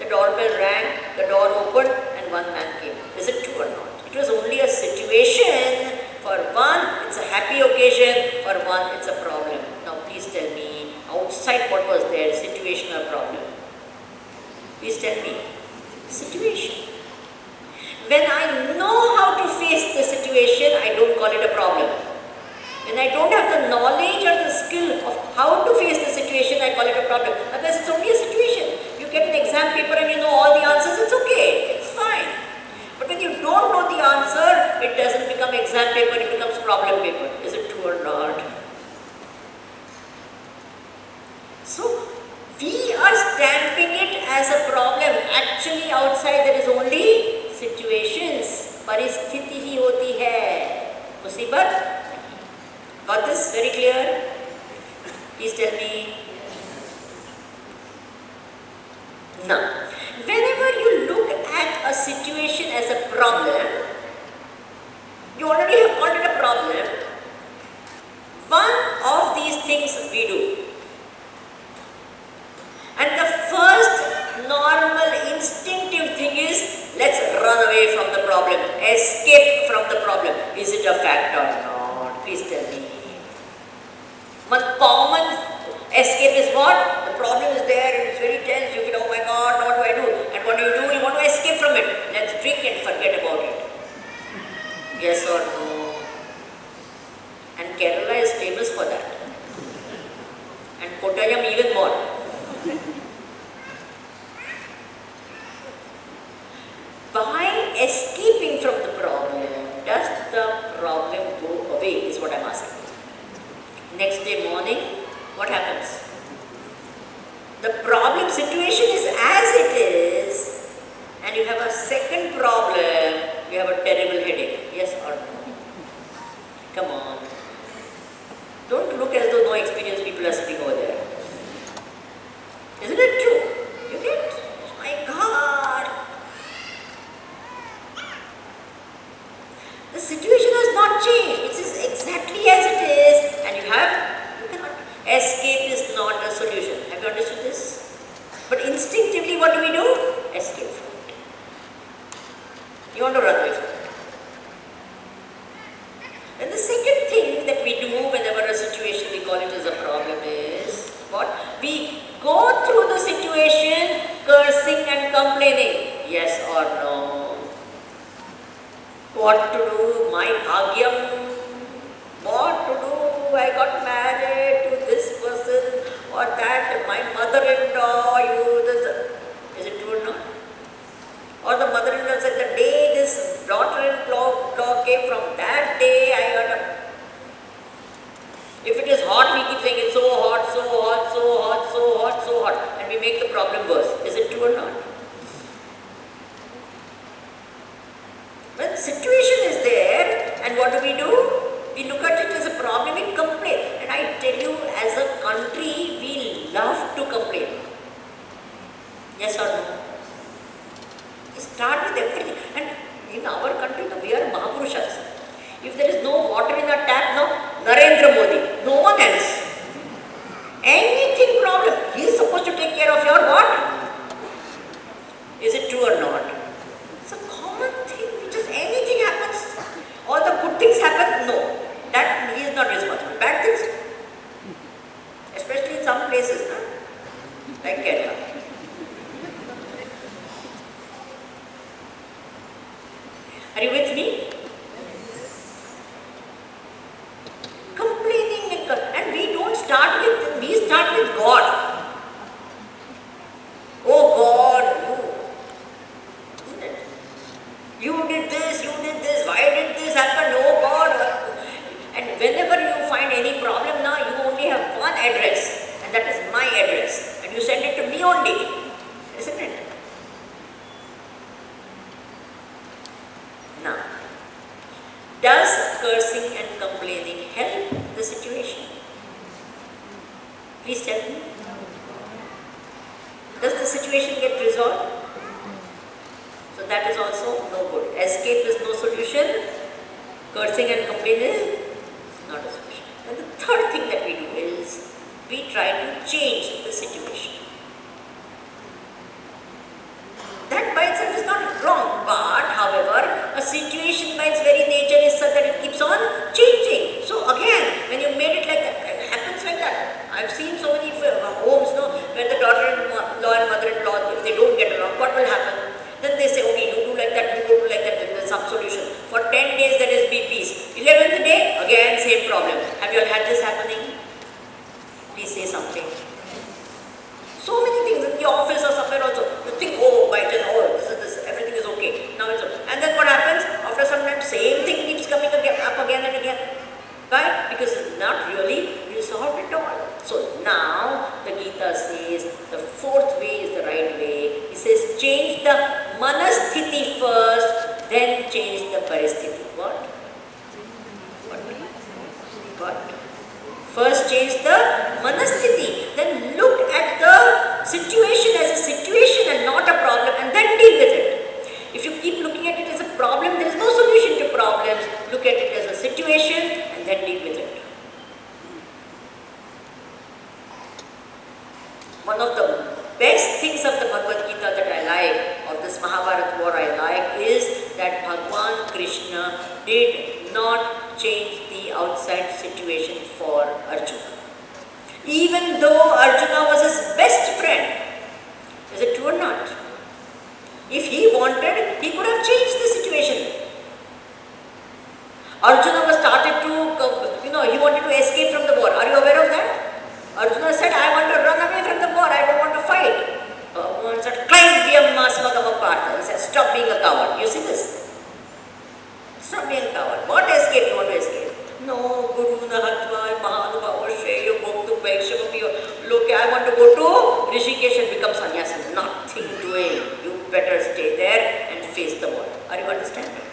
The doorbell rang, the door opened, and one man came. Is it true or not? It was only a situation. For one, it's a happy occasion. For one, it's a problem. Now please tell me, outside what was there, situation or problem? Please tell me. Situation. When I know how to face the situation, I don't call it a problem. When I don't have the knowledge or the skill of how to face the situation, I call it a problem. Otherwise, it's only a situation. You get an exam paper and you know all the answers, it's okay. It's fine. But when you don't know the answer, it doesn't become exam paper, it becomes problem paper. Is it true or not? So, we are stamping it as a problem. Actually, outside there is only situations. Paristhiti hi hoti hai. Musibat? Got this very clear? Please tell me. Now, whenever you look at a situation as a problem, you already have called it a problem. One of these things we do. And the first normal instinctive thing is, let's run away from the problem, escape from the problem. Is it a fact or not? Please tell me. One common escape is what? The problem is there and it's very tense. You feel, oh my God, what do I do? And what do? You want to escape from it. Let's drink and forget about it. Yes or no? And Kerala is famous for that. And Kottayam even more. By escaping from the problem, does the problem go away? Is what I'm asking. Next day morning, what happens? The problem situation is as it is, and you have a second problem, you have a terrible headache. Yes or no? Come on. Don't look as though no experienced people are sitting over there. Isn't it true? You get? My God! The situation has not changed. It is exactly as it is, and you cannot. Escape is not a solution. Have you understood this? But instinctively, what do? Escape from it. You want to run away from it. And the second thing that we do whenever a situation we call it as a problem is what? We go through the situation cursing and complaining. Yes or no? What to do? My bhagyam. What to do? I got married to this person or that. My mother-in-law, is it true or not? Or the mother-in-law said, the day this daughter-in-law came, from that day I got a... If it is hot, we keep saying it's so hot, so hot, so hot, so hot, so hot. And we make the problem worse. Is it true or not? When situation is there, and what do? We look at it as a problem, we complain. And I tell you, as a country, we love to complain. Yes or no? We start with everything. And in our country, we are Mahapurushas. If there is no water in our tap, no, Narendra Modi, no one else. Anything problem, he is supposed to take care of your what? Is it true or not? It's a common thing. Just anything happens. All the good things happen, no. That he is not responsible. Bad things, especially in some places, like Kerala. Are you with me? Complaining and we don't start with, we start with God. Oh God, did this, why did this happen, oh God. And whenever you find any problem now, you only have one address, and that is my address. And you send it to me only, isn't it? Now, does cursing and complaining help the situation? Please tell me. Does the situation get resolved? So that is also no good. Escape is no solution. Cursing and complaining is not a solution. And the third thing that we do is we try to change the situation. That by itself is not wrong, but however, a situation by its very nature is such that it keeps on changing. So again, when you made it like that, it happens like that. I've seen so many homes, no, where the daughter-in-law and mother-in-law, if they don't get along, what will happen? Then they say, okay, you do like that, you do like that, then there's some solution. For 10 days there is be peace. 11th day, again same problem. Have you all had this happening? Please say something. So many things in the office or somewhere also. You think, oh, by just, oh, this, everything is okay. Now it's okay. And then what happens? After some time, same thing keeps coming again, up again and again. Why? Because it's not really resolved at all. So now the Geeta says the fourth way is the right way. It says change the manasthiti first, then change the paristhiti. What? First change the manasthiti, then look at the situation as a situation and not a problem, and then deal with it. If you keep looking at it as a problem, there is no solution to problems. Look at it as a situation and then deal with it. One of the best things of the Bhagavad Gita that I like, of this Mahabharata war I like, is that Bhagwan Krishna did not change the outside situation for Arjuna. Even though Arjuna was his best friend. Is it true or not? If he wanted, he could have changed the situation. Arjuna was started to, he wanted to escape from the war. Are you aware of that? Arjuna said, I want to run away from the war, I don't want to fight. One said, climb Vyammasmagamapartha. He said, stop being a coward. You see this? Stop being a coward. What escape you want to escape? No, Guru Nahatva, Mahanubhava, Shreya, Bhoktu, Vaishavapi. Look, I want to go to Rishikesh and become sannyasi. Nothing doing. You better stay there and face the war. Are you understanding?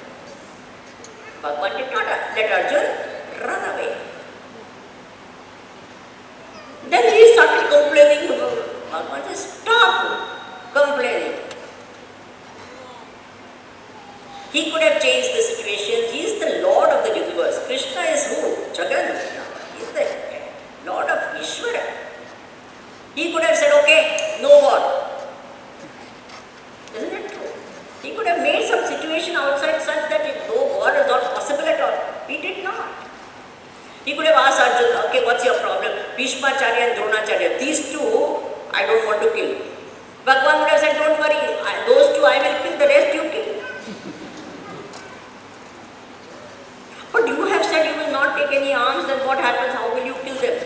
Bhagavan did not let Arjuna run away. Then he started complaining. Bhagavan said, stop complaining. He could have changed the situation. He is the Lord of the universe. Krishna is who? Jagannath. He is the Lord of Ishvara. He could have said, okay, no war. Isn't it true? He could have made some situation outside such that no war is not possible at all. He did not. He could have asked Arjuna, okay, what's your problem? Bhishmacharya and Dronacharya, these two, I don't want to kill. Bhagavan would have said, don't worry, those two I will kill, the rest you kill. But you have said you will not take any arms, then what happens? How will you kill them?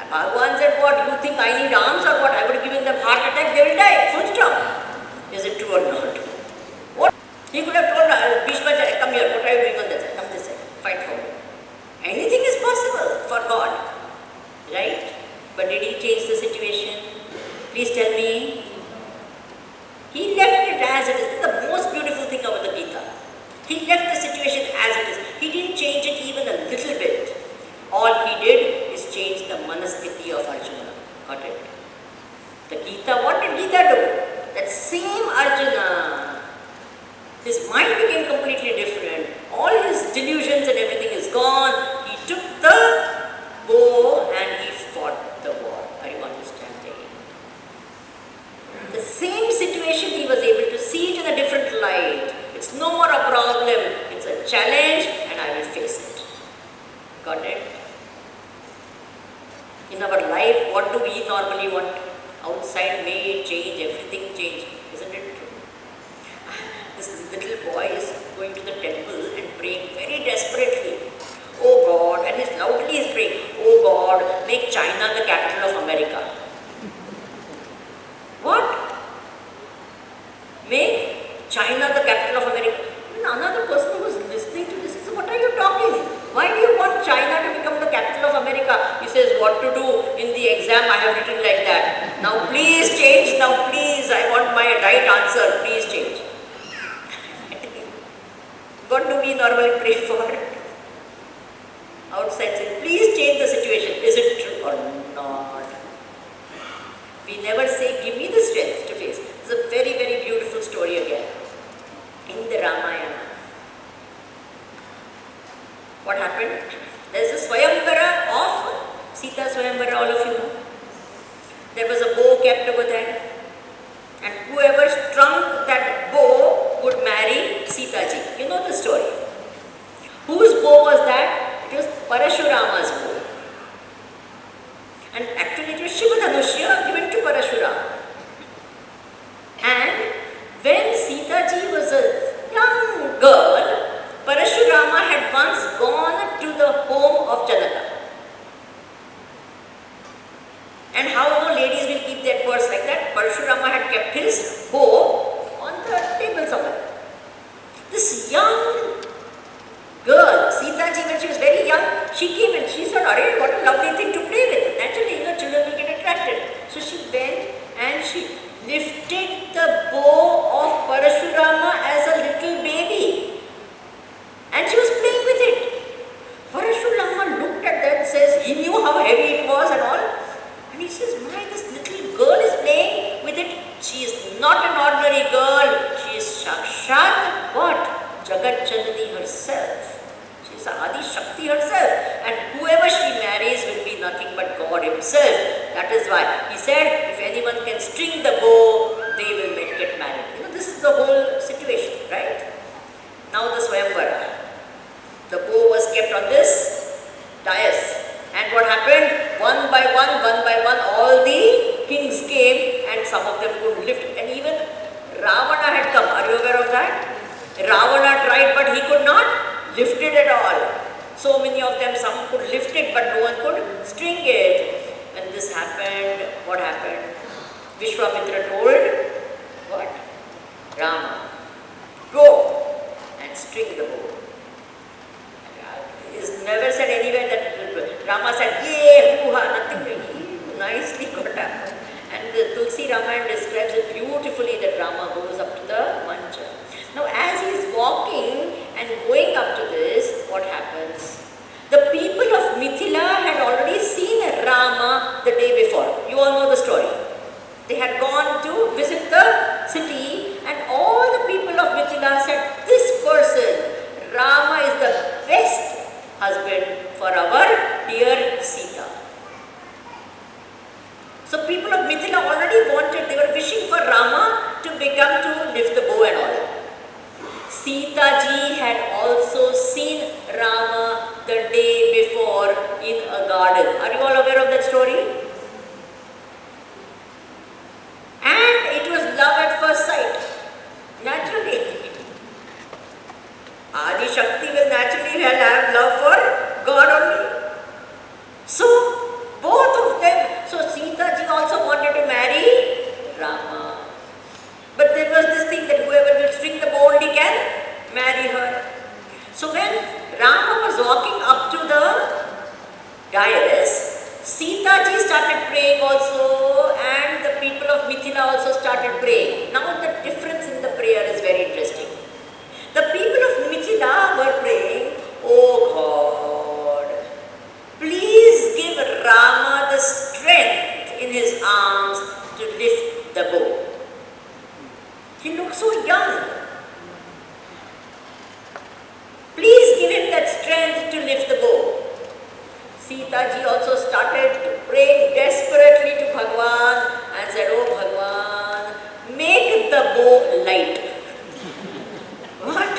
And Bhagavan said, what? You think I need arms or what? I would have given them heart attack, they will die. Full stop. Is it true or not? What? He could have told Bhishmacharya, come here, what are you doing on this side? Come this side, fight for me. Anything is possible for God. Right? But did he change the situation? Please tell me. He left it as it is. This is the most beautiful thing about the Gita. He left the situation as it is. He didn't change it even a little bit. All he did is change the manasthiti of Arjuna. Got it? The Gita, what did Gita do? That same Arjuna, his mind became completely different. All his delusions and everything is gone. He took the bow and he fought the war. Are you understanding? The same situation he was able to see it in a different light. It's no more a problem, it's a challenge and I will face it. Got it? In our life, what do we normally want? Outside may change, everything change. Isn't it true? This little boy is going to the temple and praying very desperately. Oh God, and he's loudly is praying, oh God, make China the capital of America. What? Make China the capital of America. another person who was listening to this, he said, what are you talking? Why do you want China to become the capital of America? He says, what to do in the exam I have written like that. Now please change, now please, I want my right answer, please change. What do we normally pray for? Outside say, please change the situation. Is it true or not? We never say, give me the strength to face. It's a very, very beautiful story again. In the Ramayana. What happened? There is a Swayamvara of Sita Swayamvara, all of you know. There was a bow kept over there. And whoever strung that bow would marry Sita ji. You know the story. Whose bow was that? It was Parashurama's bow. And actually it was Shivadhanushya given to Parashurama. And when Sita ji was a young girl, Parashurama had once gone to the home of Janaka. And how ladies will keep their purse like that? Parashurama had kept his bow on the table somewhere. This young girl, Sita ji, when she was very young, she came and she said, "Arey, what a lovely thing to play with." Naturally, children will get attracted. So she went and she lifted the bow of Parashurama as a little baby. And she was playing with it. Parashurama looked at that and says, he knew how heavy it was and all. And he says, my, this little girl is playing with it. She is not an ordinary girl. She is Sakshat, what? Jagat Janani herself. She is Adi Shakti herself. And whoever she marries will be nothing but God himself. That is why he said, if anyone can string the bow, they will get married. This is the whole situation, right? Now the Swayamvara. The bow was kept on this dais. And what happened? One by one, all the kings came and some of them could lift. And even Ravana had come. Are you aware of that? Ravana tried but he could not lift it at all. So many of them, some could lift it but no one could string it. When this happened, what happened? Vishwamitra told, what? Rama, go and string the bow. It is never said anywhere that Rama said, yay, hoo-ha, nothing. Nicely got up. And the Tulsi Ramayana describes it beautifully that Rama goes up to the mancha. Now as he is walking and going up to this, what happens? The people of Mithila had already seen Rama the day before. You all know the story. They had gone to visit the city and all the people of Mithila said, this person, Rama is the best husband for our dear Sita. So people of Mithila already wanted, they were wishing for Rama to become to lift the bow and all. Sita ji had also seen Rama the day before in a garden. Are you all aware of that story? And it was love at first sight. Naturally. Adi Shakti will naturally have love for God only. So, both of them, so Sita ji also wanted to marry Rama. But there was this thing that whoever will string the bow only can marry her. So when Rama was walking up to the dais, Sita ji started praying also and the people of Mithila also started praying. Now the difference in the prayer is very interesting. The people of Mithila were praying, oh God, please give Rama the strength in his arms to lift the bow. He looks so young. Please give him that strength to lift the bow. Sita ji also started praying desperately to Bhagwan and said, oh Bhagwan, make the bow light. What?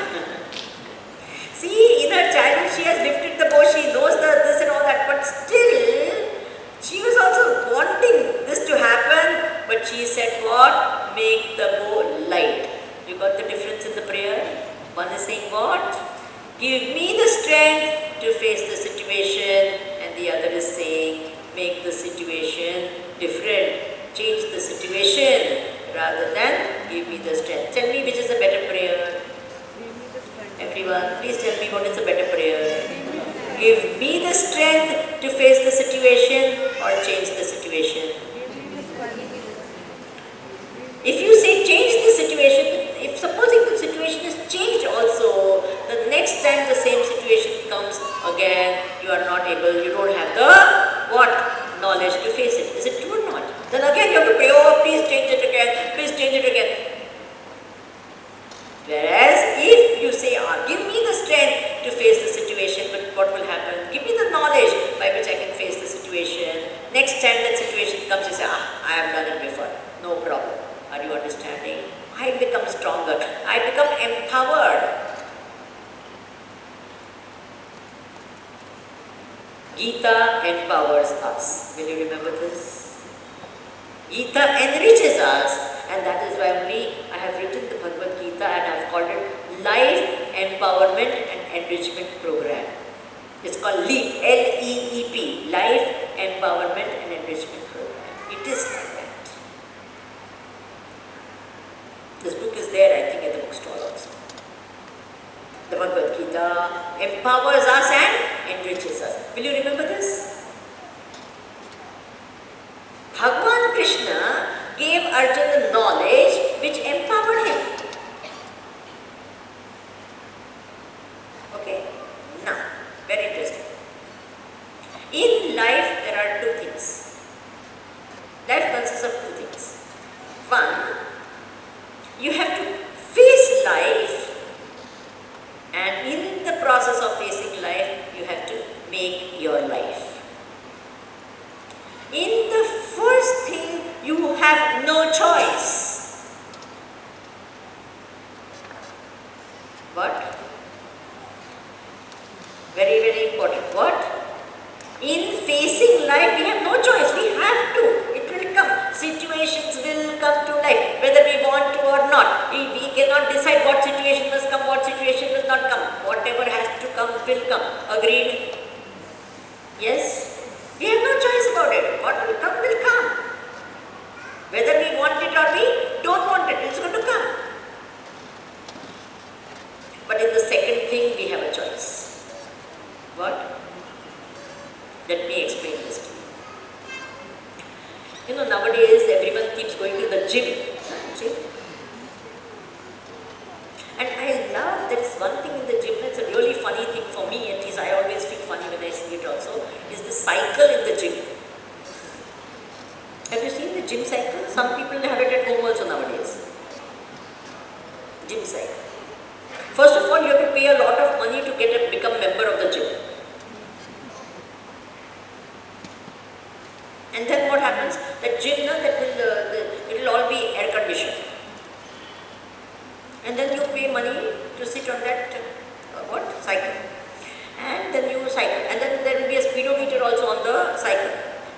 See, in her childhood she has lifted the bow, she knows this and all that, but still, she was also wanting this to happen, but she said what? Make the bow light. You got the difference in the prayer? One is saying what? Give me the strength to face the situation, and the other is saying, make the situation different. Change the situation rather than give me the strength. Tell me which is a better prayer. Give me the strength everyone, please tell me what is a better prayer. Give me the strength to face the situation or change the situation. If you say change the situation, if supposing the situation is changed also, the next time the same situation comes again, you are not able, you don't have the what? Knowledge to face it. Is it true or not? Then again you have to pray, oh please change it again, please change it again. Whereas if you say, give me the strength to face the situation, but what will happen? Give me the knowledge by which I can face the situation. Next time that situation comes, you say, I have done it before. No problem. Are you understanding? I become stronger. I become empowered. Geeta empowers us. Will you remember this? Geeta enriches us, and that is why only I have written the Bhagavad Gita and I have called it Life Empowerment and Enrichment Program. It's called LEAP, L-E-E-P, Life Empowerment and Enrichment Program. It is like that. This book is there, I think, at the bookstore also. The Bhagavad Gita empowers us and enriches us. Will you remember this? Bhagavan Krishna gave Arjuna the knowledge which empowered him. Okay, now, very interesting. In life, there are two things. Life consists of two things. One, you have to face life, and in the process of facing life, you have to make your life. In the first thing, you have no choice. What? Very, very important. What? In facing life, we have no choice. We have to. It will come. Situations will come to life, whether we want to or not. We cannot decide what situation must come, what situation will not come. Whatever has to come will come. Agreed? Yes? We have no choice about it. What will come will come. Whether we want it or we don't want it, it's going to come. But in the second thing, we have a choice. What? Let me explain this to you. You know, nowadays everyone keeps going to the gym. See? And I love, there is one thing in the gym that's a really funny thing for me, at least I always feel funny when I see it also, is the cycle in the gym. Have you seen the gym cycle? Some people have it at home also nowadays. Gym cycle. First of all, you have to pay a lot of money to become a member of the gym. And then what happens? That gym, it will all be air conditioned. And then you pay money to sit on that cycle. And then you cycle. And then there will be a speedometer also on the cycle.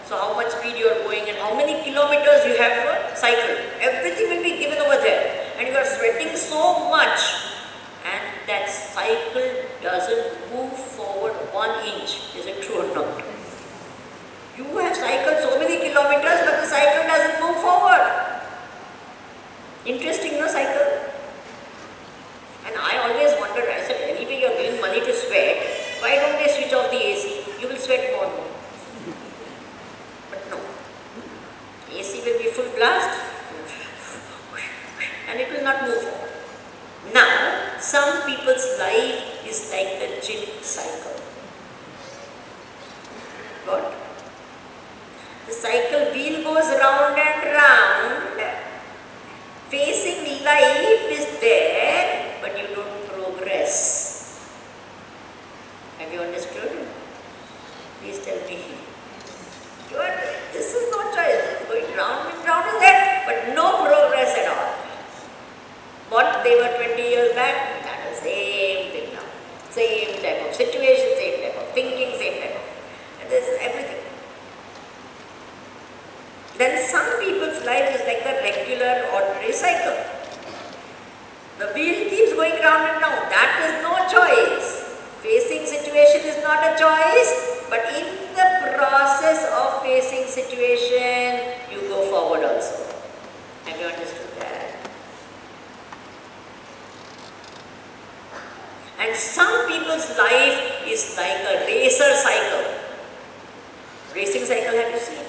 So how much speed you are going and how many kilometers you have cycled. Everything will be given over there. And you are sweating so much. And that cycle doesn't move forward 1 inch. Is it true or not? You have cycled so many kilometers, but the cycle doesn't move forward. Interesting, no, cycle? And I always wondered, I said, anyway you are giving money to sweat, why don't they switch off the AC? You will sweat more. But no. AC will be full blast and it will not move forward. Now, some people's life is like the gym cycle. What? The cycle wheel goes round and round. Facing life is there, but you don't progress. Have you understood? Please tell me. This is no choice. Going round and round is there, but no progress at all. What they were 20 years back, that is same thing now. Same type of situation, same type of thinking, same type of. And this is everything. Then some people's life is like a regular ordinary cycle. The wheel keeps going round and round. That is no choice. Facing situation is not a choice, but in the process of facing situation, you go forward also. Have you understood that? And some people's life is like a racer cycle. Racing cycle, have you seen?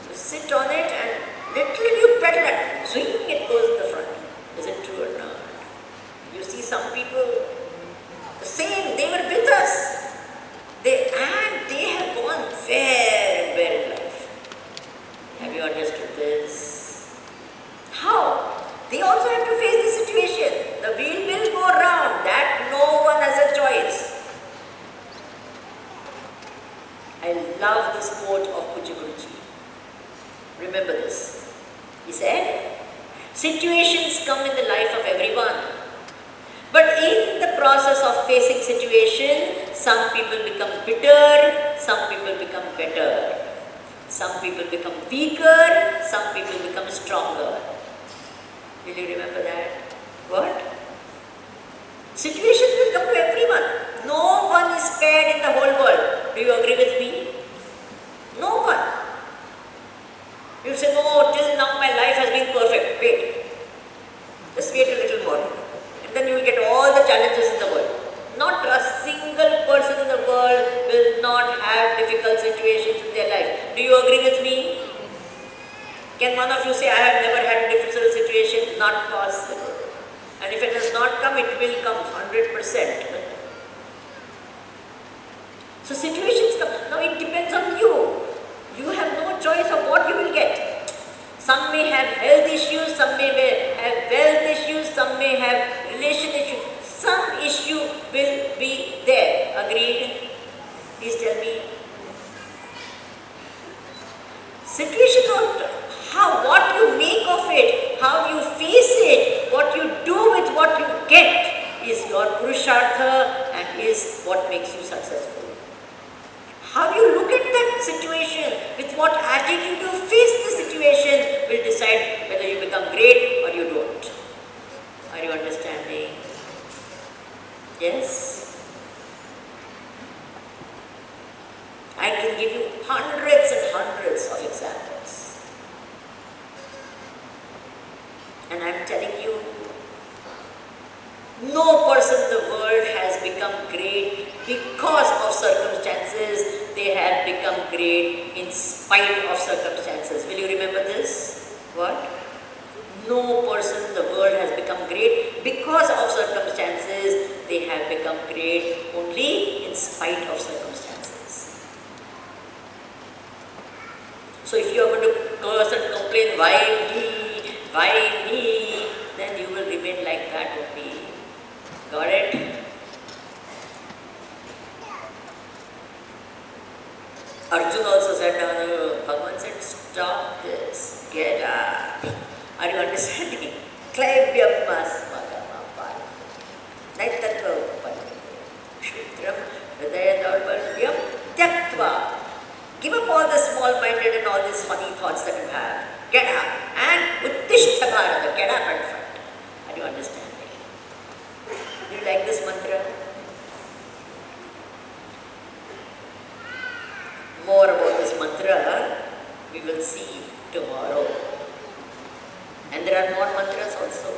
You sit on it and literally you pedal it, swing, it goes in the front. Is it true or not? You see some people, the same, they were with us. They have gone where and where in life. Have you understood this? How? They also have to face the situation. The wheel will go round. That no one has a choice. I love this quote of Puja Guruji. Remember this. He said, situations come in the life of everyone. But in the process of facing situation, some people become bitter, some people become better. Some people become weaker, some people become stronger. Will you remember that? What? Situations will come to everyone. No one is spared in the whole world. Do you agree with me? No one. You say, no, till now my life has been perfect. Wait. Just wait a little more. And then you will get all the challenges in the world. Not a single person in the world will not have difficult situations in their life. Do you agree with me? Can one of you say, I have never had a difficult situation? Not possible. And if it has not come, it will come 100%. So situations come. Now it depends on you. You have no choice of what you will get. Some may have health issues, some may have wealth issues, some may have relation issues. Some issue will be there. Agreed? Please tell me. Situation not what you make of it, how you face it, what you do with what you get is your purushartha and is what makes you successful. How you look at that situation, with what attitude you face the situation will decide whether you become great or you don't. Are you understanding? Yes? I can give you hundreds and hundreds of examples. And I am telling you, no person in the world has become great because of circumstances. They have become great in spite of circumstances. Will you remember this? What? No person in the world has become great because of circumstances. They have become great only in spite of circumstances. So if you are going to curse and complain, why me, then you will remain like that only. Got it? Arjuna also said, Bhagavan said, stop this, get up. Are you understanding? Klaivyammas magamapal. Naitatva upalite. Kshetram hridaya daurbalyam tyaktva. Give up all the small-minded and all these funny thoughts that you have. Get up and uttishta bharata, get up and fight. Are you understanding? Do you like this mantra? More about this mantra we will see tomorrow. And there are more mantras also.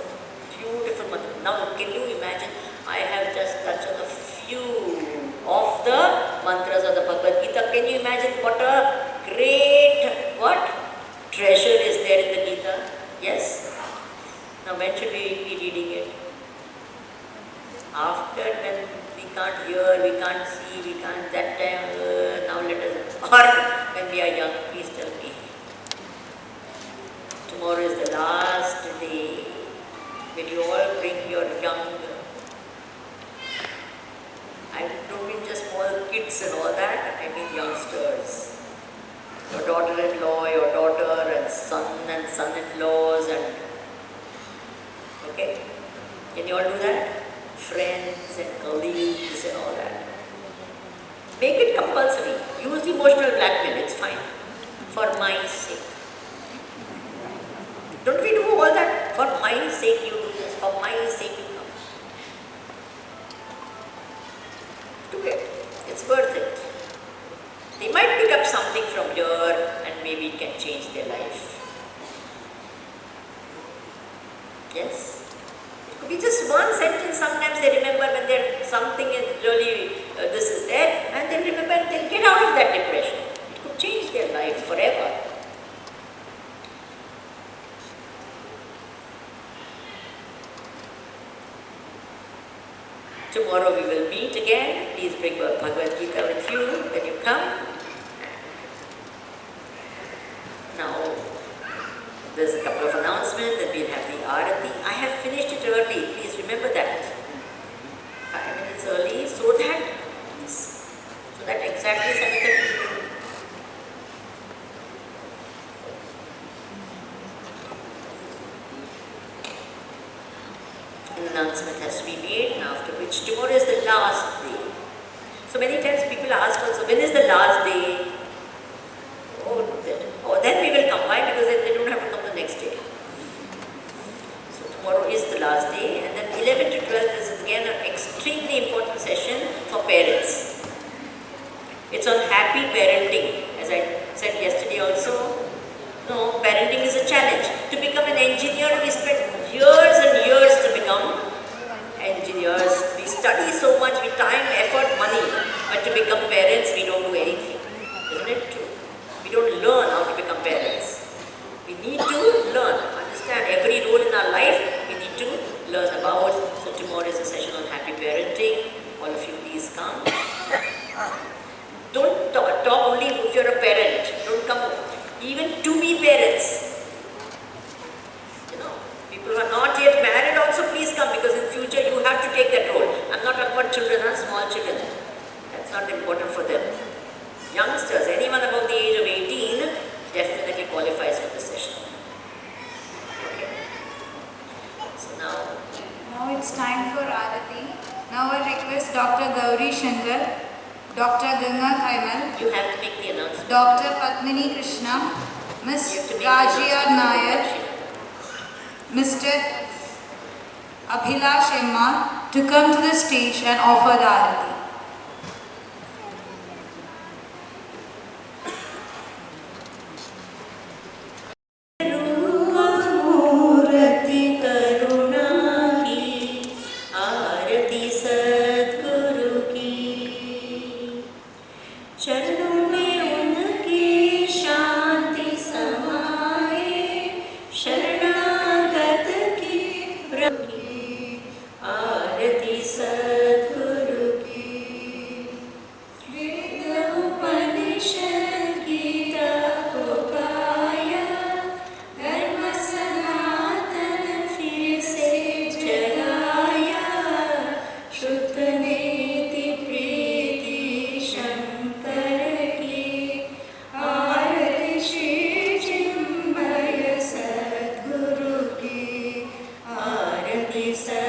Beautiful mantras. Now can you imagine, I have just touched on a few of the mantras of the Bhagavad Gita. Can you imagine what a great, treasure is there in the Gita? Yes? Now when should we be reading it? After, when we can't hear, we can't see, we can't that time, now let us, or when we are young, please tell me. Tomorrow is the last day. Will you all bring your young, I don't mean just small kids and all that, I mean youngsters. Your daughter-in-law, your daughter and son-in-laws and, okay? Can you all do that? Friends and colleagues and all that. Make it compulsory. Use emotional blackmail, it's fine. For my sake. Don't we do all that? For my sake you do this, for my sake you come. Do it. It's worth it. They might pick up something from here and maybe it can change their life. Yes? It could be just Just one sentence, sometimes they remember when there something is really, this is there, and they'll remember and they'll get out of that depression. It could change their life forever. Tomorrow we will meet again. Please bring Bhagavad Gita with you when you come. Now, there's a couple of announcements that we'll have the Arati. I have finished it early. Please remember that. 5 minutes early, so that exactly 7:30. An announcement has to be made, and after which tomorrow is the last day. So many times people ask also, when is the last day? Then we will come. Why? Because then they don't have to come the next day. So tomorrow is the last day, and then 11 to 12 is again an extremely important session for parents. It's on happy parenting. As I said yesterday also, no, parenting is a challenge. To become an engineer, we spend years and years to become engineers. We study so much, we time, effort, money. But to become parents, we don't do anything. Isn't it true? We don't learn how to become parents. We need to learn, understand every role in our life, we need to learn about. So tomorrow is a session on happy parenting. All of you please come. Don't talk only if you're a parent. Don't come even to be parents. You know, people who are not yet married also please come, because in future you have to take that role. I'm not talking about children, small children. That's not important for them. Youngsters, anyone above the age of 18 definitely qualifies for the session. Okay. So now it's time for Arati. Now I request Dr. Gauri Shankar, Dr. Ganga Kaimal, you have to make the announcement. Dr. Padmini Krishna, Ms. Rajia Nair, Mr. Abhilash Emma to come to the stage and offer the Arati. Lisa.